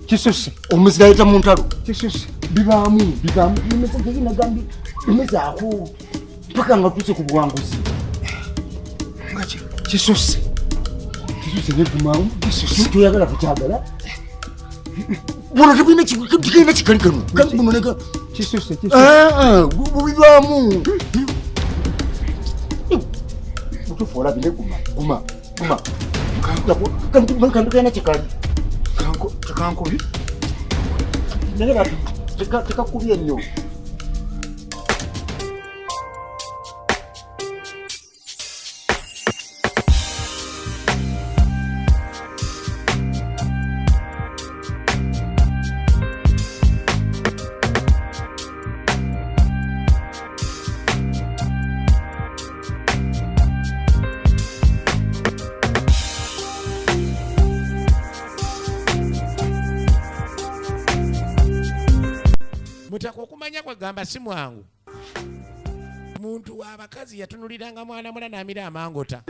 kisose omuzira yita mu ntalo kisose bibaamu nagambye emezaako paka nga tuse ku buwanguzi kisose negumaamu toyagala kukyagala buno tebina kigenda kikalikanu buno nega kisose bubibaamu utufu olabire guma kantu kena kikali tekankubi naye tekakubye nnyo
mutaka okumanya kwegamba si mwangu muntu w'abakazi yatunuliranga mwana mula n'amira amangota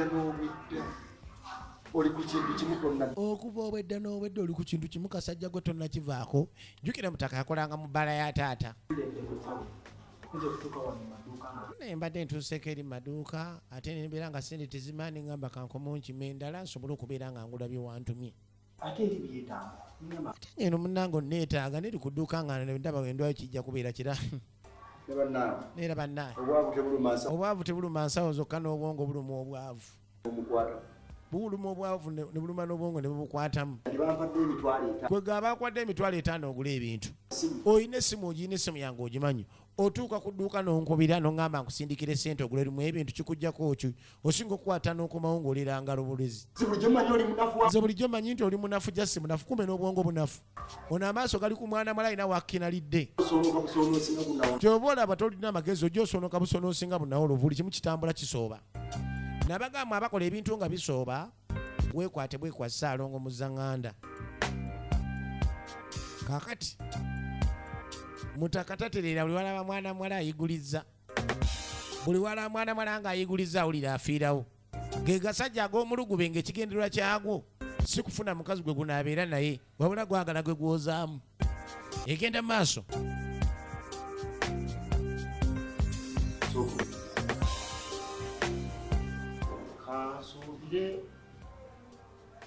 oli ku kintu kimu tonna
okuva obwedda n'obwedda oli ku kintu kimu kasajja gwe tonnakivaako jjukira mutaka yakolanga mu bbala ya taata naye mbadde ntuuseeko eri maduuka ate nebeera nga sente tezimaani ngamba kankoma nkima endala nsobole okubeera nga ngula bye wantumye
ate eri byetaaga
ate ngeno munnange onneetaaga neri ku dduuka nga ndaba endwayo kijja kubeera kira neera bannaaye obwavu tebuluma nsawo zokka n'obwongo buluma obwavu buluma obwavu ne buluma n'obwongo ne bubukwatamu kwega bakwadde emitwalo 5 ogula ebintu oyina essimu ogiyina essimu yange ogimanyi otuuka ku dduuka n'onkubira n'oŋŋamba nkusindikire sente ogula erimu ebintu kikujjako ki osinga okukwata n'okomawo ng'oliranga lubulezi nze bulijjo manyi nti oli munafu jasi munafu kumbe n'obwongo bunafu ono amaaso gali ku mwana mala alina wakkinalidde kyoba olaba tolina amagezi ojja osoonoka busonoosinga bunawolo buli kimu kitambula kisooba nabagamba abakola ebintu nga bisooba bwekwate bwekwasa alongo muzaŋŋanda kakati mutakateterera buli walaba mwana mwala ayiguliza buli walaba mwana mwala nga ayiguliza awulira afiirawo ge gasajja ag'omulugube ng'ekigendererwa kyagwo si kufuna mukazi gwe gunaabeera naye wabula gwagala gwe gwozaamu egenda maaso
kansuubire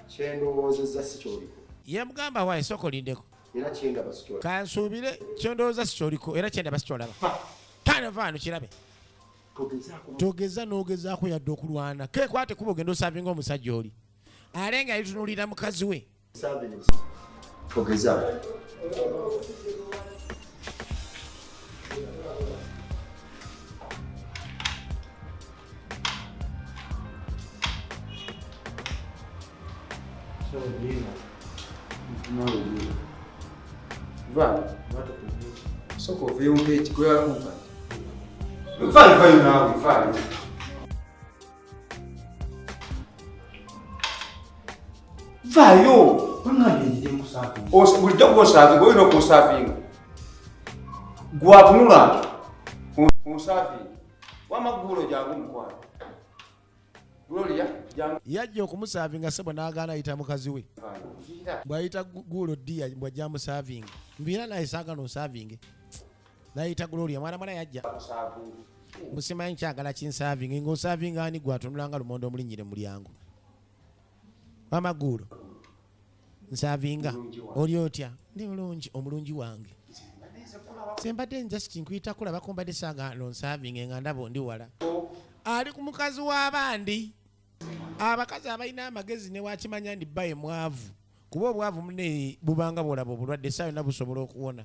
kyendowoozezza si kyoliko
yamugamba waaye sooka olindeko
era kyendaba si kyolaba
kansuubire kyondowooza si kyoliko era kyendaba si kyolaba tanavaano kirabe togeza n'ogezaako yadde okulwana kekwate kuba ogenda osaavinga omusajja oli ale nga yalitunuulira mukazi we
togeza
soko oveewo ekikoyakuka vayo naawe vayo vayo bulijjo gwosaavinga olina okunsaavinga gwatunula onsaavinga wamaggulo jangu omukwano gloria
yajja okumusaavinga sebo n'agaana ayita mukazi we bw'ayita guulo ddiya bw'ajja musaavinga nviira naye saagala onsaavinge nayita gloria mwana mwana yajja musimanyi kyagala kinsaavinge ng'osaavinga ani gwatunulanga lumonde omulinnyire mulyango wamaguulo nsaavinga oli otya ndi mulungi omulungi wange sembadde njasi nkuyita kulabako mbadde saagala onsaavinge nga ndaba ndi wala ali ku mukazi w'abandi abakazi abalina amagezi ne wakimanya ndi bbaye mwavu kuba obwavu mune bubanga bwolaba obulwadde saa yonna busobola okuwona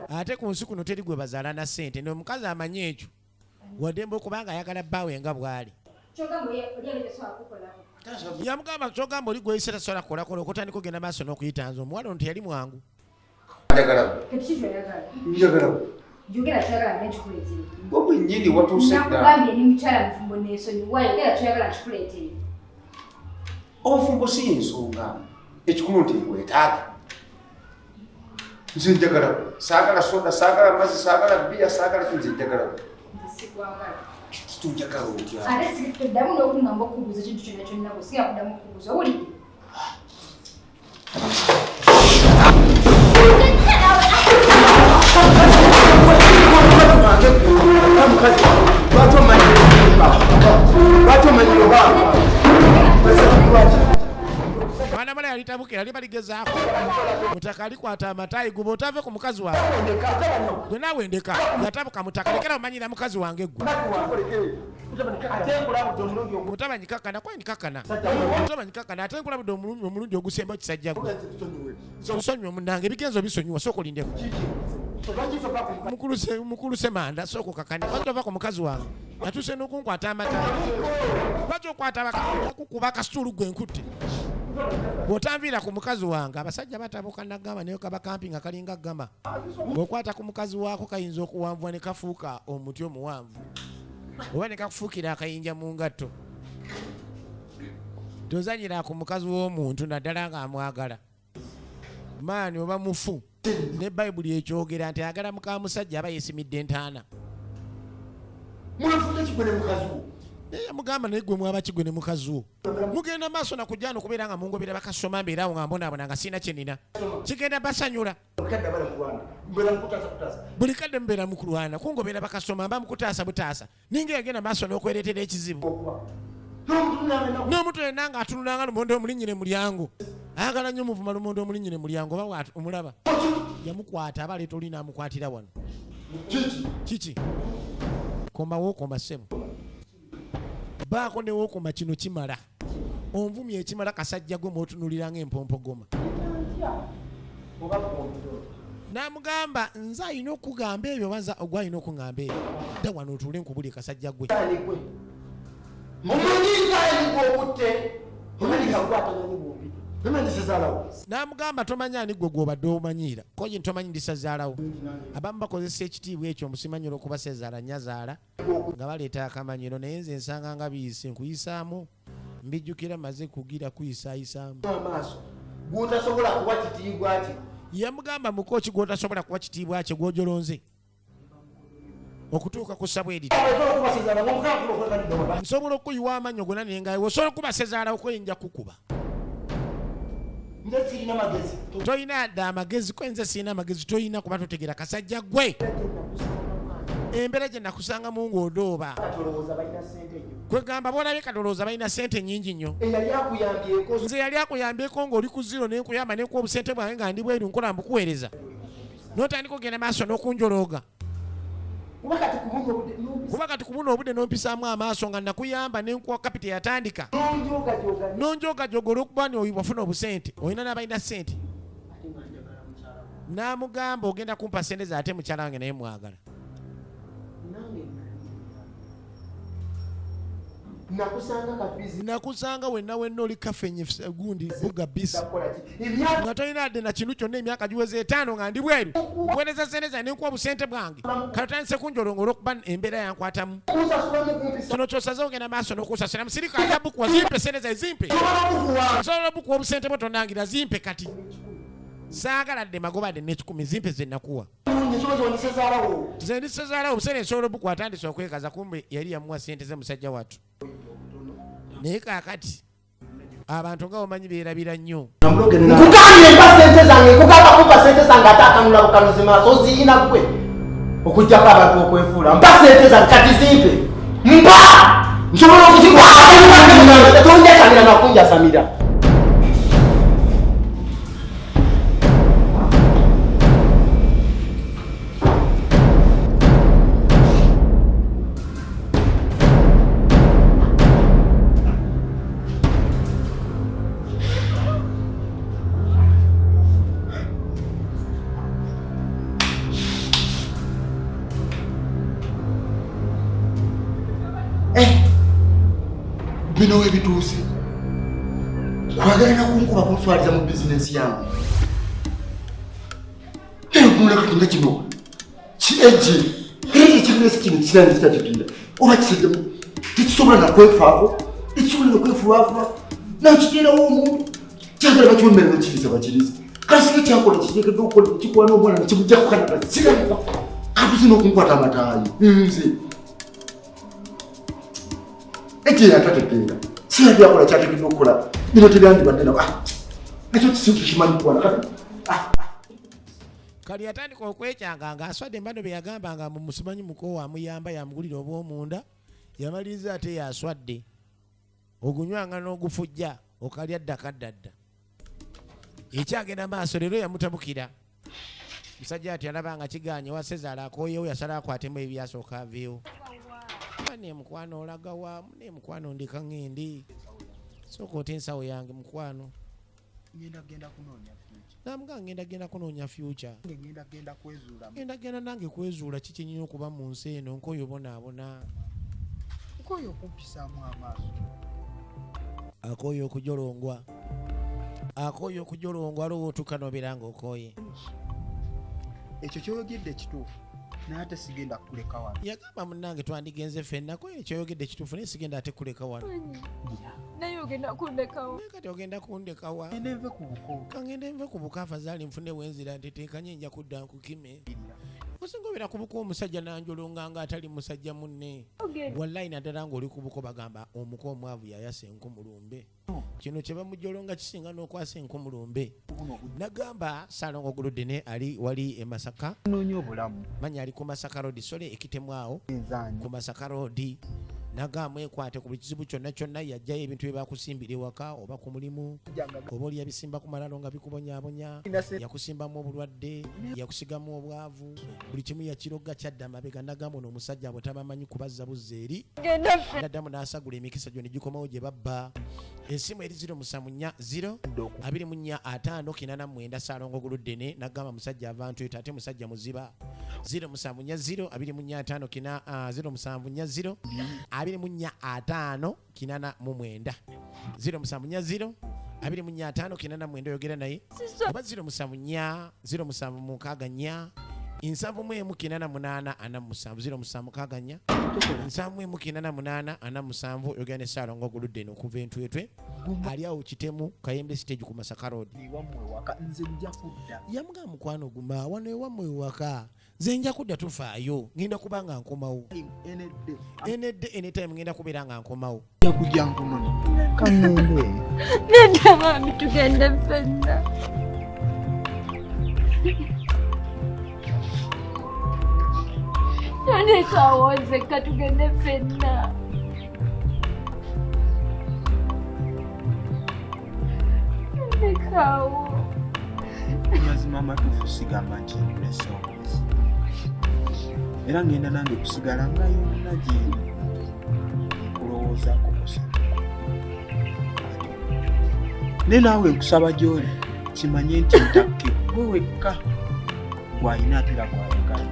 ate ku nsi kuno teri gwe bazaala na ssente ne omukazi amanye ekyo waddembe okubanga ayagala bbaawe nga bw'ali yamugamba kyogamba oli gweyise tasobola kukolakola okutandika ogenda maaso n'okuyita nze omuwala ono teyali mwangu
Jogera kyagala n'ekikuleetere.
Gwe nnyini watuuse dda.
Nakugambye ni mukyala mufumbo n'esonyiwa yogera kyagala kikuleetere.
Obufumbo si nsonga. Ekikulu nti weetaaga. Nze njagala. Saagala soda, saagala mazzi, saagala bbiya, saagala kinze njagala.
Nze sikwagala.
Tunjagala otya.
Ate sikuddamu n'okungamba okubuuza ekintu kyonna kyonna bwe sigakuddamu okubuuza owulidde.
mwana mala yalitabukira libaligezaako mutaka alikwata amatayi gube otave ku mukazi wange gwe naawe ndeka yatabuka mutaka lekera omanyira mukazi wange gwe mutabanyikakana kwanyikakana mutabanyikakana ate nkulabudde omulundi ogusemba kisajja gwe tusonyiwa omunange ebigenzo bisonyiwa sooka olindeko mukulu semanda sooka okakane watova ku mukazi wange atuse n'okunkwata amatayi lwaki okwata kukuba akasitulu gwe nkutte bw'otanviira ku mukazi wange abasajja batabuka nagamba naye kaba kampi nga kalinga gama bw'okwata ku mukazi waako kayinza okuwanvuwa ne kafuuka omuti omuwanvu oba ne kakufuukira akayinja mu ngatto tozanyira ku mukazi w'omuntu naddala ng'amwagala maani oba mufu ne bayibuli ekyogera nti ayagala muka musajja aba yeesimidde entaana naye yamugamba naye gwe mwaba kigwe ne mukazi wo mugenda maaso nakujja okubeera nga mungobera bakasoma mbeerawo nga mbonaabona nga sirina kye nina kigenda basanyula buli kadde mubeera mukulwana kungobera bakasoma mba mukutaasa butaasa ninga yagenda maaso n'okwereetera ekizibu n'omuntu yenna nga atunulanga lumonde omulinnyire mulyango ayagala nnyo omuvuma lumonde omulinnyire mulyango oba omulaba yamukwata aba aleeta oli n'amukwatira wano kiki komba wookoma ssebo baako ne wookoma kino kimala onvumya ekimala kasajja gwe mw'otunulira ng'empompogoma n'amugamba nze alina okugamba ebyo oba ogwe alina okugamba ebyo dda wano otuule nkubuli kasajja gwe n'amugamba tomanyi ani gwe gw'obadde omanyiira koje ntomanyi ndisazaalawo abamu bakozesa ekitiibwa ekyo musimanyi olw'okuba sezaala nnyazaala nga baleeta akamanyiro naye nze nsanga nga biyise nkuyisaamu mbijjukira maze kugira kuyisaayisaamu yamugamba mukooki gw'otasobola kuwa kitiibwa kye gw'ojolonze okutuuka ku sabwediti nsobola okuyiwa amannyo gonna nengayewo osobola okuba sezaalawo kweyinja kukuba toyina dde amagezi ko nze sirina amagezi toyina kuba totegera kasajja gwe embeera gye nakusangamu ng'odooba kwegamba boolabye katolooza balina sente nnyingi nnyo nze yali akuyambyeko ng'oli ku ziro nenkuyamba nekuwa obusente bwange nga ndi bweru nkola mbukuweereza n'otandika ogenda maaso n'okunjolooga kuba kati kubuno obudde n'ompisaamu amaaso nga nakuyamba nenkuwa kapita yatandika nonjogajoga olw'okuba ni wafuna obusente olina n'abalina sente n'amugamba ogenda kumpa sente ze ate mukyala wange naye mwagala nakusanga wenna wenna oli kafenye gundi buga bisi nga tolina adde na kinu kyonna emyaka giweze 5 nga ndi bweru kuweereza sente zange nenkuwa busente bwange katandise kunjolonga olw'okuba embeera yankwatamu kino kyosaze ogenda maaso n'okusasira musirika ajja bukuwa zimpe sente zae zimpe nsobola bukuwa obusente bwe tonangira zimpe kati saagaladde magobadde n'ekikumi zimpe ze nakuwa nze ndi sezaalawo obusente nsobola bukuwa atandise okwekaza kumbe yali yamuwa sente ze musajja wattu naye kaakati abantu nga omanyi beerabira nnyo
nkugambye mpa sente zange nkugamba kumpa sente zange ate akanula bukanuzi maaso oziyina gwe okuggyako abantu okwefuula mpa sente zange kati zimpe mpa nsobola okukikwa tonjasamira nakunjasamira bino webituuse kwagala nakunkuba kunswaliza mu bizinensi yange ekunula katinga kino kieje ekibizinesi kino kirani kitatugenda oba kisajjamu tekisobola nakwefaako tekisobola nakwefuwafuwa nakiteerawo omuntu kyagala bakiwemmere nekiriza bakiriza kasike kyakola kiteekedde okukola kikwana omwana nekimujja kukanaka siramuka katuse n'okunkwata amataayi nze ekyo yatategeera siyali akola kyatekedde okukola bino tebyandibadde nawo ekyo kisintu kimanyi kwana kati
kali yatandika okwekyanga ng'aswadde embano bye yagambanga mu musimanyi mukoowa amuyamba yamugulira obw'omunda yamaliriza ate yaswadde ogunywanga n'ogufujja okalya ddakaddadda ekyagenda maaso leero yamutabukira musajja ati alaba nga kiganye wa sezaala akooyewo yasala akwatemu ebyasooka aveewo ne mukwano olaga waamu ne mukwano ndika ngende sooka ote ensawo yange mukwano namuga ngenda kunoonya future genda nange kwezuula kiki nyina okuba mu nsi eno nkoyo bonaabona
nkoyo okumpisaamu amaaso
akooyo okujolongwa aliwo otuuka nobeera nga okooye
ekyo kyoyogedde kituufu naye ate sigenda kuleka wano
yagamba munange twandigenze ffenna ko ekyoyogedde kituufu naye sigenda ate kuleka wano
naye ogenda kundekawo
naye kati ogenda kundekawa
kangende nve ku buko
afazali nfune wenzira nteteekanye nja kudda nkukime osingobera kubuka omusajja nanjolonga nga atali musajja munne wallahi naddala ng'oli kubuko bagamba omuko omwavu yayasa enkumulumbe kino kye bamujolonga kisinga n'okwasa enkumulumbe nagamba Saalongo Guludene ali wali e Masaka
noonya obulamu
manya ali ku Masaka Road sole ekitemwawo ku Masaka Road nagamba ekwate ku kizibu kyonna yajjayo ebintu bye bakusimbira ewaka oba ku mulimu oba oli yabisimba ku malalo nga bikubonyaabonya yakusimbamu obulwadde yakusigamu obwavu buli kimu yakirogga kyadda mabega nagamba ono omusajja bwe tabamanyi kubazza buzza eri naddamu n'asagula emikisa gyonna gikomawo gye babba esimu eri 074 Saalongo Guludene nagamba musajja avantu eto ate musajja muziba 074 074 074 oyogera naye oba 074 074 7 oyogera ne Saalongo Guludene okuva entwetwe ali awo kitemu Kayembe stage ku Masaka Road yamugamba mukwano guma wano ewammwe ewaka nze nja kudda tufaayo ngenda kubanga nkomawo enedde anytime ngenda kubeera nga nkomawo
yakujja nkunoni kanende
Nenda mami tugende ffenna. Tandikawo nzekka tugende ffenna. Tandikawo.
mazima amatuufu sigamba nti nnesoomozi era ngenda nange kusigala nga yonna gyeri nkulowoozaako kusaba ne naawe nkusaba gy'oli kimanye nti ntakke gwe wekka gw'ayina atera gwayagala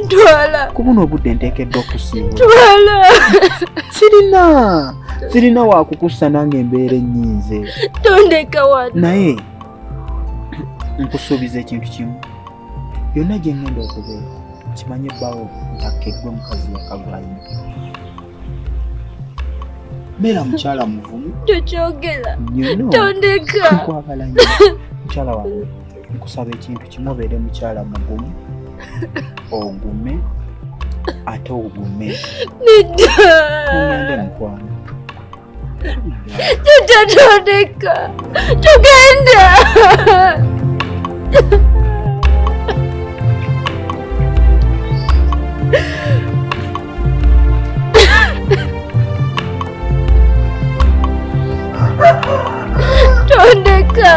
Ntwala.
ku buno obudde nteekeddwa okusiibula
Ntwala.
sirina waakukussa nange embeera ennyinze
Tondeka wano.
naye nkusuubiza ekintu kimu byonna gye ngenda okubeera kimanye bbaawo ntakkeddwe mukazi yakagwayina beera mukyala muvumu
Tokyogera.
nyono
Tondeka.
nkwagala nnyo mukyala wange nkusaba ekintu kimu obeere mukyala mugumu ogume ate ogume
Nedda.
mukwano
Tondeka. Tugenda. Tondeka.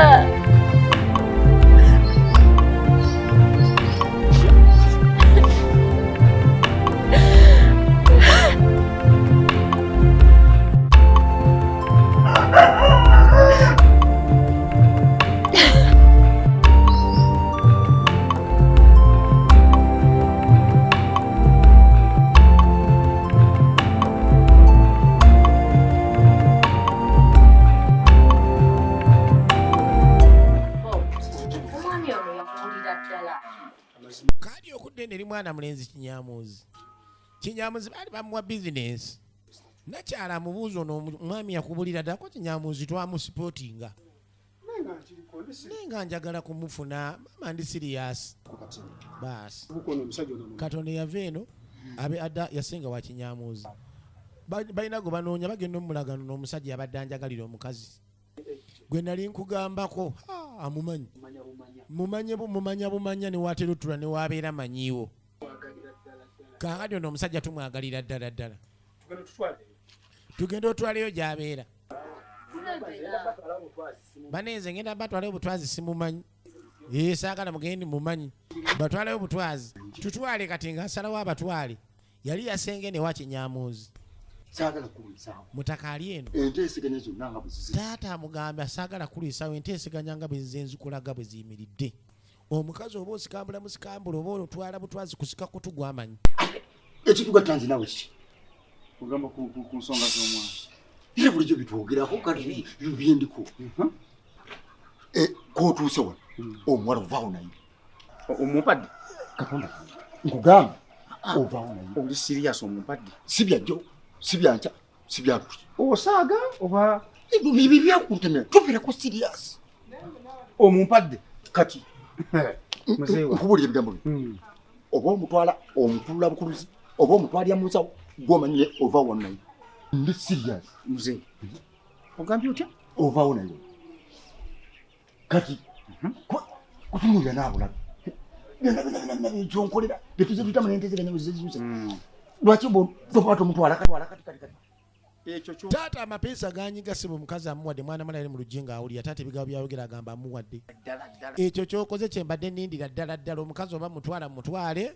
Kali okudde eri mwana mulenzi kinyamuzi bali bamuwa bizinesi nakyala amubuuza ono omwami yakubulira ddala ko kinyamuzi twamusipootinga nenga njagala kumufuna mama ndi siriyasi baasi Katonda yava eno abe adda yasenga wa kinyamuzi balina gwe banoonya bagenda omulagano n'omusajja yabadde anjagalira omukazi gwe nali nkugambako amumanyi mumanya bumanya newatera otula newabeera manyiiwo kakati ono omusajja tumwagalira ddala tugenda otwaleyo gy'abeera banenze ngenda batwaleyo butwazi simumanyi saagala mugendi mumanyi batwaleyo butwazi tutwale kati nga asalawo abatwale yali yasenge newa kinyamuzi
saagala kulisawo
mutaka ali eno
enteeseganya zonna nga bwe zizi
taata amugambye saagala kulisawo enteeseganya nga bwe zize nzikulaga bwe ziyimiridde omukazi oba osikambula musikambula oba olutwala butwazi kusika kutugwamanyi
ekitugatta nze nawe kiki
Kugamba ku nsonga z'omwana.
era bulijjo bitwogerako kati byendiko kootuuse wano omuwala ovaawo naye
Omumpadde.
katonda nkugamba ovaawo naye
Oli serious omumpadde.
si byajjo si byanca si byaluki
Osaaga oba
bibi byakuntemera tobeerako sirias
omumpadde.
kati
Muzeewa.
nkubuulira ebigambo byo oba omutwala omutulula bukuluzi oba omutwalya musawo gwomanyire ovaawo naye ndi serious
mzee ogambye otya
ovaawo naye kati kutunulira naabulabe kyonkolera betuze tuyita munentezeganya wezizuza lwaki tokwata omutwala kati
ekyo kyo
taata amapeesa ganyiga sibu mukazi amuwadde mwana mala yali mu lujinga awulira taata ebigabo byayogera agamba amuwadde ekyo kyokoze kyembadde nindira ddala omukazi oba mutwale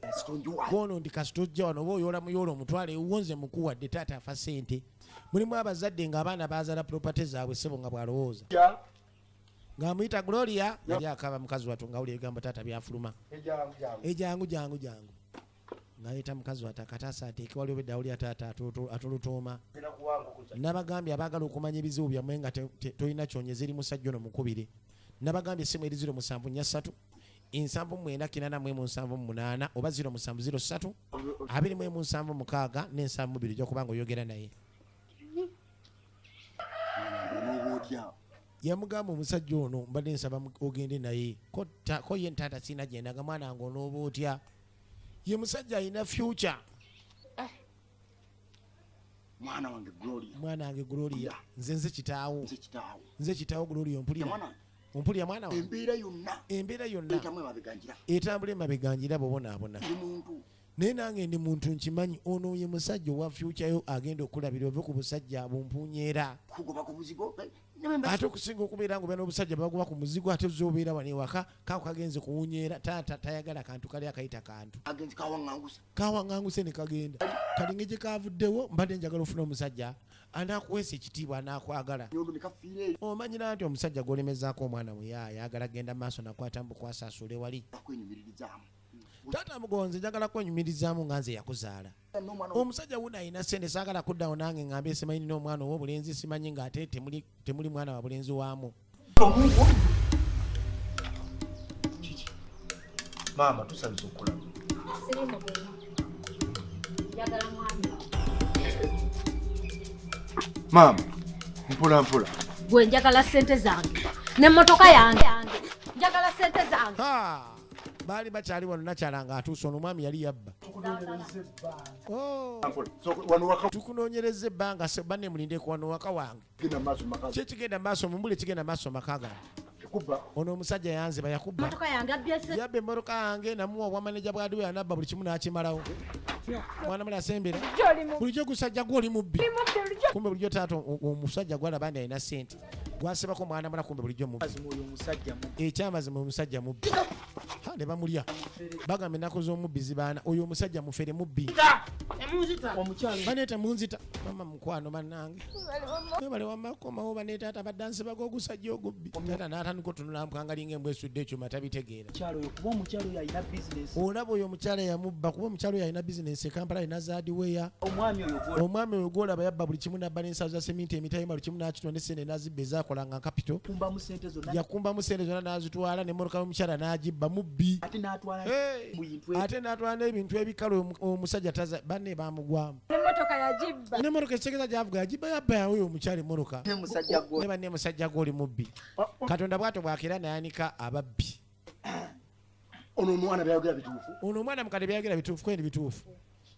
kono ndi kasitojja wano oba oyoola muyoola omutwale ewonze mukuwadde taata afa ssente mulimu abazadde ng'abaana bazaala property zaabwe sebo nga bw'alowooza ng'amuyita Gloria yali akaba mukazi wattu ng'awulira ebigambo taata byafuluma ejangu ngayita mukazi wata katasa ateeke waliwo bedda awulira taata atulutuuma nabagambye abaagala okumanya ebizibu byammwe nga tolina kyonyeza eri musajja ono mukubire nabagambye essimu eri 0743 79478 oba 0703 277 ne76 ojja kubanga oyogera naye yamugamba omusajja ono mbadde nsaba ogende naye ko ye ntaata sina gyendaga mwana wange onooba otya ye musajja alina future
mwana wange Gloria
nze kitaawo Gloria ompulira mwana wange embeera yonna etambula emabeganjira bobonaabona naye nange ndi muntu nkimanyi ono ye musajja owa future yo agenda okulabira ove ku busajja bumpunyeera ate okusinga okubeera nga obeera n'obusajja baguba ku muzigo ate zobeera wano ewaka kako kagenze kuwunyeera taata tayagala kantu kali akayita kantu kawaŋŋanguse ne kagenda kalinge gye kavuddewo mbadde njagala ofuna omusajja anaakuweesa ekitiibwa anaakwagala omanyira nti omusajja gwolemezaako omwana muya ayagala genda maaso nakwata mbukwasasule wali taata mugonze njagala kwenyumirizaamu nga nze yakuzaala omusajja wuno alina ssente saagala kuddawo nange ngambe simanyi nina omwana ow'obulenzi simanyi ng'ate temuli mwana wa bulenzi waamu
maama tusabiza okulaba maama mpola
gwe njagala ssente zange n'emmotoka yange njagala ssente zange
baali bakyali wano nakyala nga atuuse ono omwami yali yabba tukunoonyereza ebbanga banne mulindeku wano waka wange kyekigenda maaso mumbule kigenda maaso maka gange ono omusajja yanziba yakubba yabba emmoroka yange namuwa obwamaneja bwadiwe anabba buli kimu n'akimalawo mwana mula asembera bulijjo gusajja gwoli mubbi kumbe bulijjo taata omusajja gwalaba ndi alina ssente gwasibako mwana mula kumbe bulijjo mubbi ekyamazima omusajja mubbi ne bamulya bagambe ennaku z'omubbi zibaana oyo omusajja mufere mubbi baneeta munzita mama mukwano bannange webale wamakomawo baneetaata baddansi bag'ogusajja ogubbi taata n'atandika otunula mpangalinga embwa esudde ekyuma tabitegeera olaba oyo omukyala yamubba kuba omukyala oyo alina bizinesi ekampala alina zaadiweya omwami oyo gwolaba yabba buli kimu nabba n'ensawo za seminti emitayima buli kimu n'akitonda essente n'azibba ezaakolanga kapito yakumbamu sente zonna n'azitwala n'emmoroka y'omukyala n'agibba mubbi ate n'atwala n'ebintu ebikalu omusajja taza banne bamugwamu n'emmotoka ekitegeza gyavuga yagibba yabba yawe omukyala emmoroka ne banne musajja gw'oli mubbi katonda bwato bwakera nayanika ababbi
ono omwana byayogera bituufu
ono omwana mukadde byayogera bituufu kwendi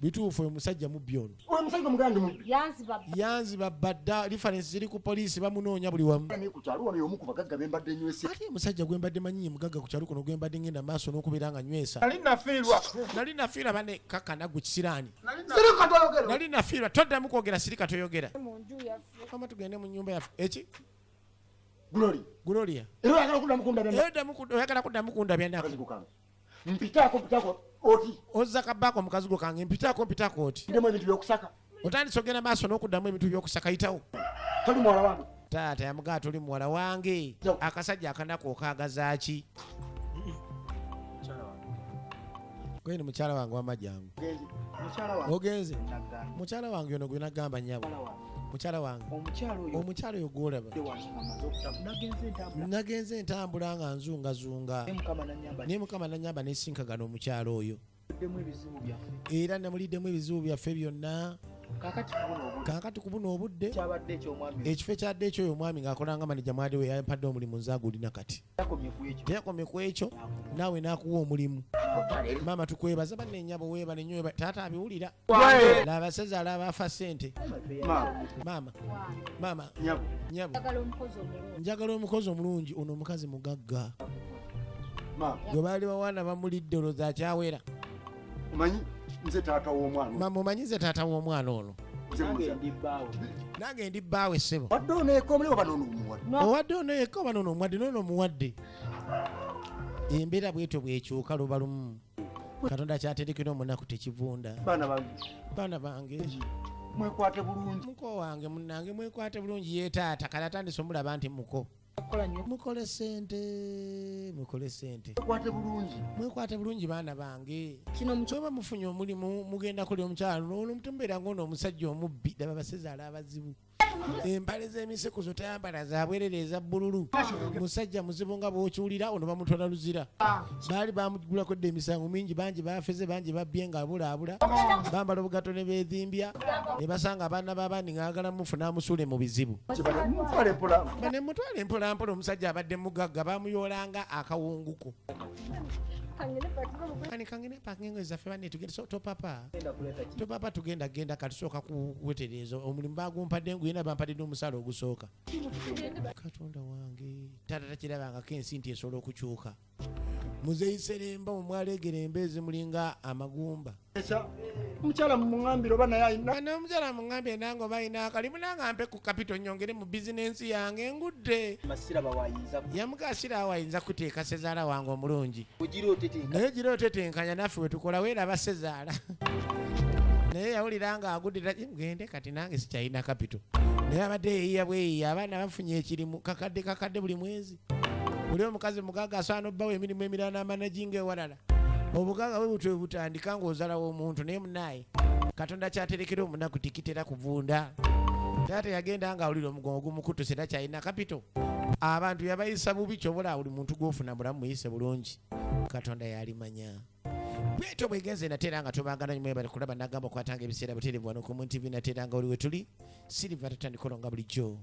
bituufu oyo musajja mubbi ono
omusajja muganda mubbi
yanziba badda reference ziri ku poliisi bamunoonya buli wamu ate musajja gwembadde manyinyi mugagga ku kyalo kuno gwembadde ngenda maaso n'okubeera nga nywesa nali nafiirwa bane kakana gwe kisiraani nali nafiirwa toddamu kwogera sirika toyogera ama tugende mu nnyumba yaffe eki Gloria oyagala kuddamu kundabya nako
mpitaako oti
ozza kabbaako mukazigo kange mpitaako oti
ndemu ebintu byokusaka
otandise ogenda maaso n'okuddamu ebintu byokusaka yitawo
toli muwala wange
taata yamugaa toli muwala wange akasajja akanako okaagazaaki kweni mukyala wange wamajjangu ogenze mukyala wange ono gwe nagamba nyabo mukyala wange omukyala oyo gwolaba nagenze entambula nga nzungazunga naye mukama nanyamba nesinkagana omukyala oyo era namuliddemu ebizibu byaffe byonna kakati kubuna obudde ekifo ekyadde ekyo oyo omwami ng'akolanga manija mwadi we yampadde omulimu nze agulina kati teyakomye ku ekyo naawe n'akuwa omulimu Mama tukwebaza banne nnyabo weebale nnyo taata abiwulira. Laba Sezaala abafa ssente. Mama. Nyabo. Njagala omukozi omulungi ono omukazi mugagga. Gwe baali bawaana bamulidde olowooza akyawera.
Omanyi nze taata w'omwana.
Mama omanyi nze taata w'omwana ono. Nange ndi bbaawe ssebo.
Wadde oneeko omuli oba n'ono omuwadde.
Owadde oneeko oba n'ono omuwadde n'ono omuwadde. Embeera bwetyo bwekyuka luba lumu. Katonda kyaterekera omunaku tekivunda. Baana bange
Mwekwate bulungi.
Muko wange munnange mwekwate bulungi ye taata kale atandise omulaba nti muko. Mukole sente. Mwekwate bulungi baana bange. Kyoba mufunye omulimu mugenda kuli omukyalo n'omutumbeera ng'ono omusajja omubbi daba Basezaala abazibu. Empale z'emisekuzo tayambala za bwerere eza bbululu. Musajja muzibu nga bw'okiwulira ono bamutwala luzira. Baali bamugulako dde emisango mingi bangi bafeze bangi babbye nga abulaabula. Bambala obugato ne beezimbya ne basanga abaana b'abandi ng'agala mufuna amusuule mu bizibu. Bane mutwale mpolampola omusajja abadde mugagga bamuyoolanga akawunguko. Kangine pakingo ezaffe banne tugenda topapa tugenda katusooka kuwetereeza omulimu bagumpadde nguyina bampadde n'omusala ogusooka. Katonda wange taata takirabangako ensi nti esobola okukyuka. Muzeyiseremba omwaleegera embeezi mulinga amagumba.
Omukyala mumuŋambire oba naye ayina.
Omukyala muŋambire nange oba ayina akalimu nange ampe ku kapito nyongere mu bizinensi yange ngudde. Yamugasira awayinza kuteeka Sezaala wange omulungi. Naye gira otetenkanya naffe we tukola weeraba Sezaala. Naye yawulira nga agudde ngende kati nange sikyalina kapito. Naye abadde yeeyiya bweyiya abaana bafunye ekirimu kakadde buli mwezi. Buli omukazi mugagga asaana obbawo emirimu emirala n'amanaginga ewalala. Obugagga bwe butwe butandika ng'ozalawo omuntu naye munaaye Katonda kyaterekera omunaku tikitera kuvunda. Taata yagenda nga awulira omugongo gumukutuse era kyalina kapito. Abantu yabayisa bubi kyobula buli muntu gw'ofuna mulamu muyise bulungi. Katonda yalimanya. Bwetyo bwegenze nateera nga tubangana nnyo mwebale kulaba nagamba okwatanga ebiseera buterevu wano ku TV nateera nga oli we tuli Silver tatandikola nga bulijjo.